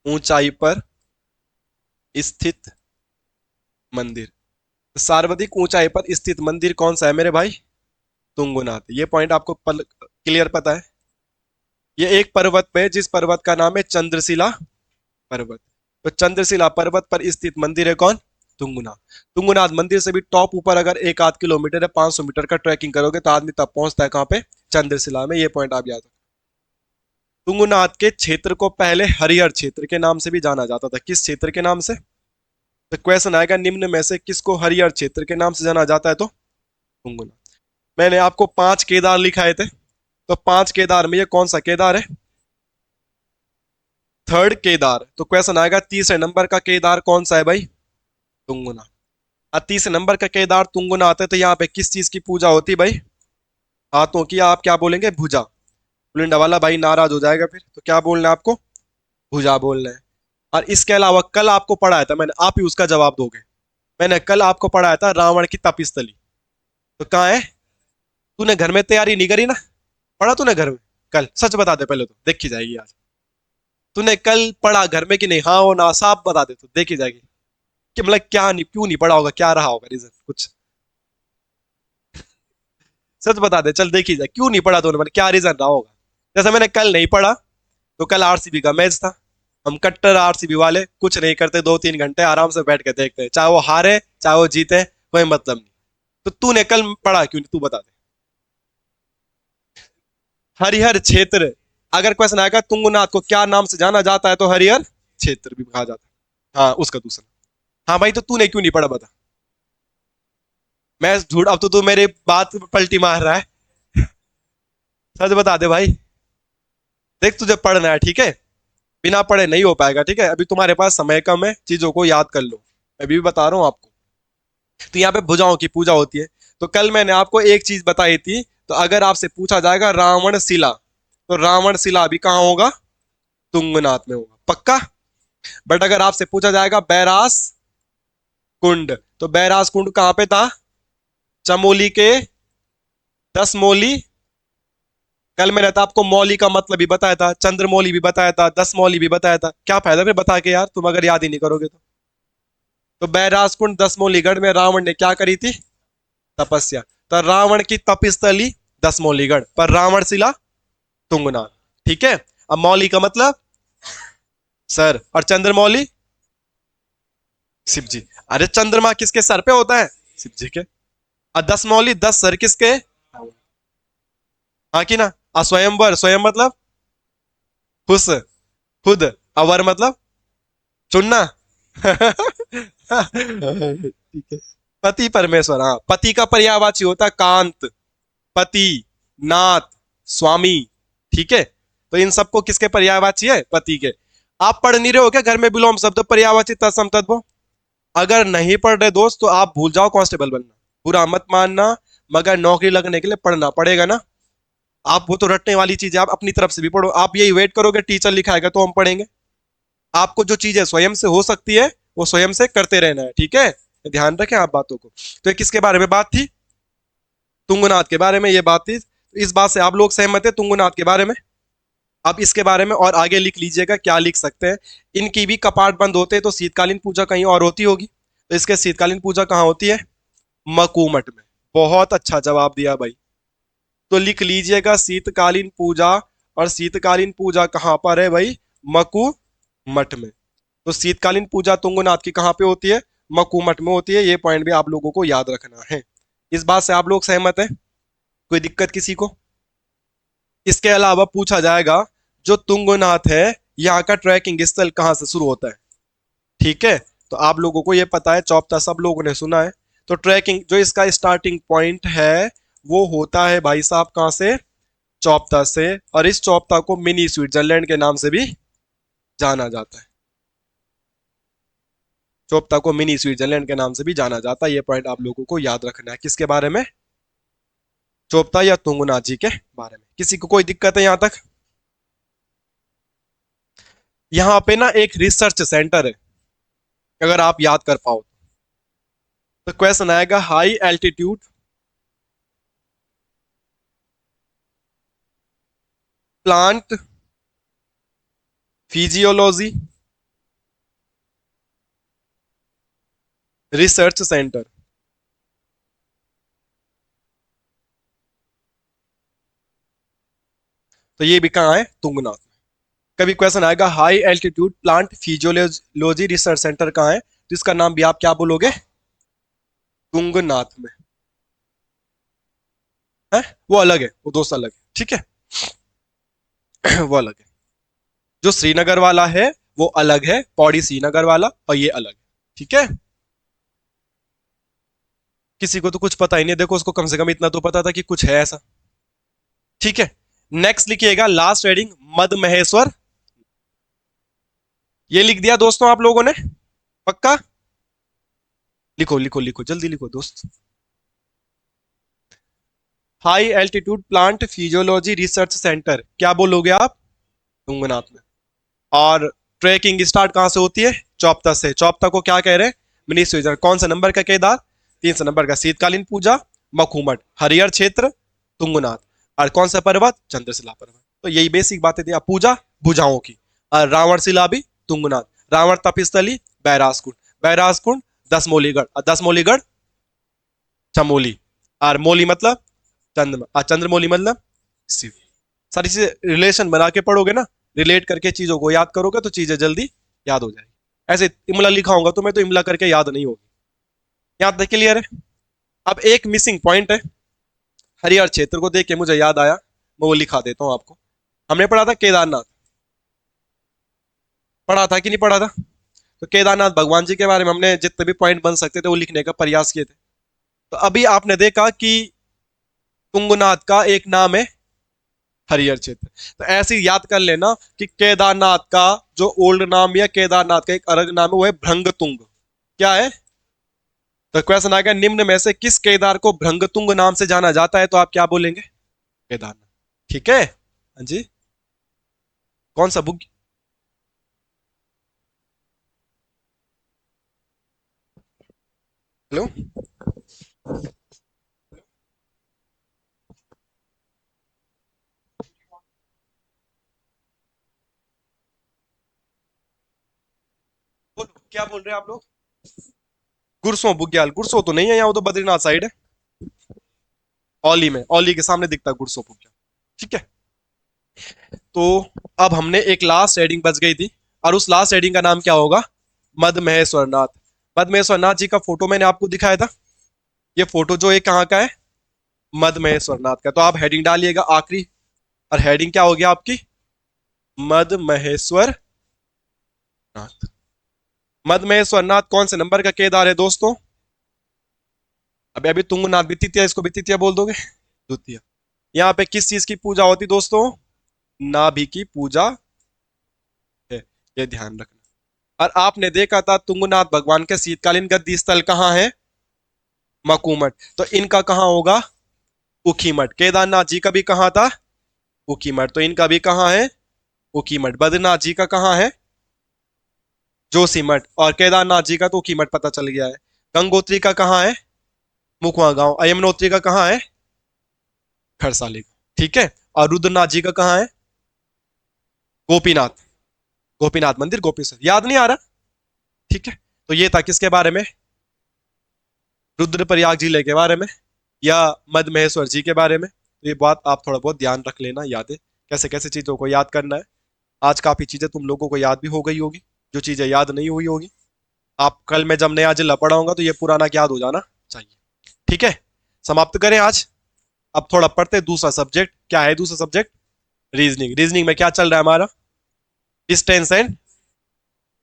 Speaker 1: ऊंचाई पर स्थित मंदिर। सर्वाधिक ऊंचाई पर स्थित मंदिर कौन सा है मेरे भाई? तुंगनाथ। ये पॉइंट आपको क्लियर पता है? ये एक पर्वत पे, जिस पर्वत का नाम है चंद्रशिला पर्वत। तो चंद्रशिला पर्वत पर स्थित मंदिर है कौन? तुंगनाथ। तुंगनाथ मंदिर से भी टॉप ऊपर अगर एक आध किलोमीटर या 500 मीटर का ट्रैकिंग करोगे तो आदमी तब पहुंचता है कहाँ पे? चंद्रशिला में। ये पॉइंट आप याद रखो। तुंगनाथ के क्षेत्र को पहले हरिहर क्षेत्र के नाम से भी जाना जाता था। किस क्षेत्र के नाम से? तो क्वेश्चन आएगा निम्न में से किसको हरिहर क्षेत्र के नाम से जाना जाता है, तो तुंगनाथ। मैंने आपको 5 केदार लिखाए थे, तो 5 केदार में ये कौन सा केदार है? थर्ड केदार। तो क्वेश्चन आएगा तीसरे नंबर का केदार कौन सा है भाई? तुंगनाथ। और तीसरे नंबर का केदार तुंगनाथ है, तो यहाँ पे किस चीज की पूजा होती है भाई? हाथों की। आप क्या बोलेंगे? भुजा। पुलिंडा वाला भाई नाराज हो जाएगा फिर, तो क्या बोलना है आपको? भुजा बोलना है। और इसके अलावा कल आपको पढ़ाया था मैंने, आप ही उसका जवाब दोगे। मैंने कल आपको पढ़ाया था रावण की तपस्थली, तो कहाँ है? तूने घर में तैयारी नहीं करी ना? पढ़ा तूने घर में कल? सच बता दे पहले, तो देखी जाएगी आज। तूने कल पढ़ा घर में कि नहीं? हाँ वो ना, साफ बता दे तो देखी जाएगी कि मतलब क्या नहीं, क्यों नहीं पढ़ा होगा, क्या रहा होगा रीजन कुछ। सच बता दे, चल देखी जाए क्यों नहीं पढ़ा तूने, मतलब क्या रीजन रहा होगा। जैसे मैंने कल नहीं पढ़ा, तो कल आरसीबी का मैच था, हम कट्टर आरसीबी वाले कुछ नहीं करते, 2-3 घंटे आराम से बैठ के देखते हैं, चाहे वो हारे चाहे वो जीते, कोई मतलब नहीं। तो तूने कल पढ़ा क्यों नहीं, तू बता दे। हरिहर क्षेत्र। अगर क्वेश्चन आएगा तुंगनाथ को क्या नाम से जाना जाता है, तो हरिहर क्षेत्र भी कहा जाता है। हाँ उसका दूसरा। हाँ भाई, तो तूने क्यों नहीं पढ़ा बता। मैं झूठ, अब तो तू मेरी बात पलटी मार रहा है। सच बता दे भाई। देख तुझे पढ़ना है ठीक है, बिना पढ़े नहीं हो पाएगा। ठीक है, अभी तुम्हारे पास समय कम है, चीजों को याद कर लो। अभी भी बता रहा हूँ आपको। तो यहाँ पे भुजाओं की पूजा होती है। तो कल मैंने आपको एक चीज बताई थी, तो अगर आपसे पूछा जाएगा रावण शिला, तो रावण शिला भी कहाँ होगा? तुंगनाथ में होगा। पक्का? बट अगर आपसे पूछा जाएगा बैरास कुंड, तो बैरास कुंड कहां पे था? चमोली के 10 मौली। कल मैंने तो आपको मौली का मतलब भी बताया था, चंद्रमौली भी बताया था, 10 मौली भी बताया था। क्या फायदा फिर बता के यार, तुम अगर याद ही नहीं करोगे तो। तो बैरास कुंड 10 मौलीगढ़ में रावण ने क्या करी थी? तपस्या। तो रावण की तपस्थली 10 मौलीगढ़, पर रावण शिला तुंगनाथ। ठीक है। अब मौली का मतलब सर, और चंद्रमौली शिव जी। अरे चंद्रमा किसके सर पे होता है? शिव जी के। और 10 मौली 10 सर किसके? हाँ कि ना। स्वयंवर, स्वयं मतलब खुश, खुद। अवर मतलब चुनना। ठीक है। पति परमेश्वर, हाँ, पति का पर्यायवाची होता है कांत, पति, नाथ, स्वामी। ठीक है। तो इन सबको किसके पर्यायवाची है? पति के। आप पढ़ नहीं रहे हो क्या घर में विलोम शब्द पर्यायवाची तत्सम तद्भव? अगर नहीं पढ़ रहे दोस्त तो आप भूल जाओ कांस्टेबल बनना, बुरा मत मानना, मगर नौकरी लगने के लिए पढ़ना पड़ेगा ना। आप वो तो रटने वाली चीज है, आप अपनी तरफ से भी पढ़ो। आप यही वेट करोगे टीचर लिखाएगा तो हम पढ़ेंगे? आपको जो चीजें स्वयं से हो सकती है वो स्वयं से करते रहना है, ठीक है। ध्यान रखें आप बातों को। तो ये किसके बारे में बात थी? तुंगनाथ के बारे में ये बात थी। इस बात से आप लोग सहमत है तुंगनाथ के बारे में? अब इसके बारे में और आगे लिख लीजिएगा, क्या लिख सकते हैं। इनकी भी कपाट बंद होते हैं तो शीतकालीन पूजा कहीं और होती होगी, तो इसके शीतकालीन पूजा कहाँ होती है? मकूमठ में। बहुत अच्छा जवाब दिया भाई। तो लिख लीजिएगा शीतकालीन पूजा। और शीतकालीन पूजा कहाँ पर है भाई? मकू मठ में। तो शीतकालीन पूजा तुंगनाथ की कहाँ पे होती है? मकूमठ में होती है। ये पॉइंट भी आप लोगों को याद रखना है। इस बात से आप लोग सहमत हैं? कोई दिक्कत किसी को? इसके अलावा पूछा जाएगा जो तुंगनाथ है, यहाँ का ट्रैकिंग स्थल कहाँ से शुरू होता है? ठीक है। तो आप लोगों को ये पता है, चौपता सब लोगों ने सुना है। तो ट्रैकिंग जो इसका स्टार्टिंग पॉइंट है वो होता है भाई साहब कहाँ से? चौपता से। और इस चौपता को मिनी स्विट्जरलैंड के नाम से भी जाना जाता है। चोपता को मिनी स्विट्जरलैंड के नाम से भी जाना जाता है। ये पॉइंट आप लोगों को याद रखना है। किसके बारे में? चोपता या तुंगनाथ जी के बारे में। किसी को कोई दिक्कत है यहां तक? यहाँ पे ना एक रिसर्च सेंटर है, अगर आप याद कर पाओ तो क्वेश्चन आएगा high altitude plant physiology research centre. तो ये भी कहाँ है? तुंगनाथ। कभी क्वेश्चन आएगा high altitude plant physiology research centre कहाँ है, तो इसका नाम भी आप क्या बोलोगे? तुंगनाथ में है। वो अलग है, वो दोस्त अलग है, ठीक है। वो अलग है। जो श्रीनगर वाला है वो अलग है, पौड़ी श्रीनगर वाला, और ये अलग है, ठीक है। किसी को तो कुछ पता ही नहीं, देखो उसको कम से कम इतना तो पता था कि कुछ है ऐसा, ठीक है। नेक्स्ट लिखिएगा लास्ट हेडिंग मद महेश्वर। ये लिख दिया दोस्तों आप लोगों ने? पक्का? लिखो लिखो लिखो, जल्दी लिखो दोस्त। High altitude plant physiology research centre, क्या बोलोगे आप? तुंगनाथ में। और ट्रैकिंग स्टार्ट कहां से होती है? चौपता से। चौपता को क्या कह रहे हैं? Mini Switzerland. कौन सा नंबर का केदार? 300 नंबर का। शीतकालीन पूजा मखूमठ, हरिहर क्षेत्र तुंगनाथ। और कौन सा पर्वत? चंद्रशिला पर्वत। तो यही बेसिक बातें थी। अब पूजा भुजाओं की। और रावण शिला भी तुंगनाथ। रावण तपस्थली बैरासकुंड। बैरासकुंड 10 मौलीगढ़, और 10 मौलीगढ़ चमोली। और मौली मतलब चंद्रमा, और चंद्रमौली मतलब शिव। सारी चीजें रिलेशन बना के पढ़ोगे ना, रिलेट करके चीजों को याद करोगे तो चीजें जल्दी याद हो जाएगी। ऐसे इमला लिखा होगा तो मैं तो इमला करके याद नहीं होगी। याद तक क्लियर है? अब एक मिसिंग पॉइंट है, हरिहर क्षेत्र को देख के मुझे याद आया, मैं वो लिखा देता हूँ आपको। हमने पढ़ा था केदारनाथ, पढ़ा था कि नहीं पढ़ा था? तो केदारनाथ भगवान जी के बारे में हमने जितने भी पॉइंट बन सकते थे वो लिखने का प्रयास किए थे। तो अभी आपने देखा कि तुंगनाथ का एक नाम है हरिहर क्षेत्र। तो ऐसे ही याद कर लेना कि केदारनाथ का जो ओल्ड नाम या केदारनाथ का एक अलग नाम है वो है भृंगतुंग। क्या है? तो क्वेश्चन आ गया निम्न में से किस केदार को भृंगतुंग नाम से जाना जाता है, तो आप क्या बोलेंगे? केदारनाथ। ठीक है, हाँ जी। कौन सा बुक? हेलो। बोलो क्या बोल रहे हैं आप लोग। गुरसो बुग्याल, गुरसो तो नहीं है यहाँ, वो तो बद्रीनाथ साइड है। औली में, औली के सामने दिखता है गुरसो बुग्याल। ठीक है। तो अब हमने एक लास्ट हेडिंग बच गई थी, और उस लास्ट हेडिंग का नाम क्या होगा? मद महेश्वरनाथ। मद महेश्वरनाथ जी का फोटो मैंने आपको दिखाया था। ये फोटो जो है कहाँ का है? मद महेश्वरनाथ का। तो आप हेडिंग डालिएगा आखिरी, और हेडिंग क्या हो गया आपकी? मद महेश्वर नाथ। मद महेश्वरनाथ कौन से नंबर का केदार है दोस्तों? अभी अभी तुंगनाथ भी तृतीया, इसको भी तृतीया बोल दोगे? द्वितीय। यहाँ पे किस चीज की पूजा होती दोस्तों? नाभि की पूजा है, ये ध्यान रखना। और आपने देखा था तुंगनाथ भगवान के शीतकालीन गद्दी स्थल कहाँ है? मकूमठ। तो इनका कहाँ होगा? उखीमठ। केदारनाथ जी का भी कहाँ था? उखीमठ। तो इनका भी कहाँ है? उखीमठ। बद्रीनाथ जी का कहाँ है? जोशीमठ। और केदारनाथ जी का तो उखीमठ पता चल गया है। गंगोत्री का कहाँ है? मुखवा गांव। यमुनोत्री का कहाँ है? खरसाली। ठीक है। और रुद्रनाथ जी का कहाँ है? गोपीनाथ। गोपीनाथ मंदिर गोपीनाथ, याद नहीं आ रहा? ठीक है। तो ये था किसके बारे में? रुद्रप्रयाग जिले के बारे में, या मद महेश्वर जी के बारे में। तो ये बात आप थोड़ा बहुत ध्यान रख लेना, याद है कैसे कैसे चीजों को याद करना है। आज काफी चीजें तुम लोगों को याद भी हो गई होगी, जो चीजें याद नहीं हुई होगी आप कल में जब नया जिला पढ़ाऊंगा तो ये पुराना याद हो जाना चाहिए। ठीक है। समाप्त करें आज। अब थोड़ा पढ़ते हैं दूसरा सब्जेक्ट। क्या है दूसरा सब्जेक्ट? रीजनिंग। रीजनिंग में क्या चल रहा है हमारा? Distance and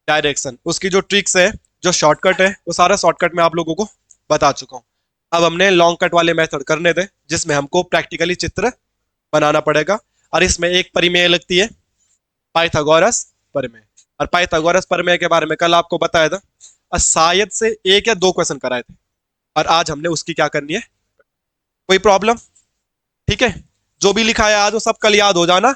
Speaker 1: direction. उसकी जो ट्रिक्स है, जो शॉर्टकट है, वो सारा शॉर्टकट में आप लोगों को बता चुका हूं। अब हमने लॉन्ग कट वाले मेथड करने थे, जिसमें हमको प्रैक्टिकली चित्र बनाना पड़ेगा। और इसमें एक परिमेय लगती है, पाइथागोरस प्रमेय। और पाइथागोरस प्रमेय के बारे में कल आपको बताया था, और शायद से एक या दो क्वेश्चन कराए थे, और आज हमने उसकी क्या करनी है। कोई प्रॉब्लम? ठीक है। जो भी लिखा है आज वो सब कल याद हो जाना।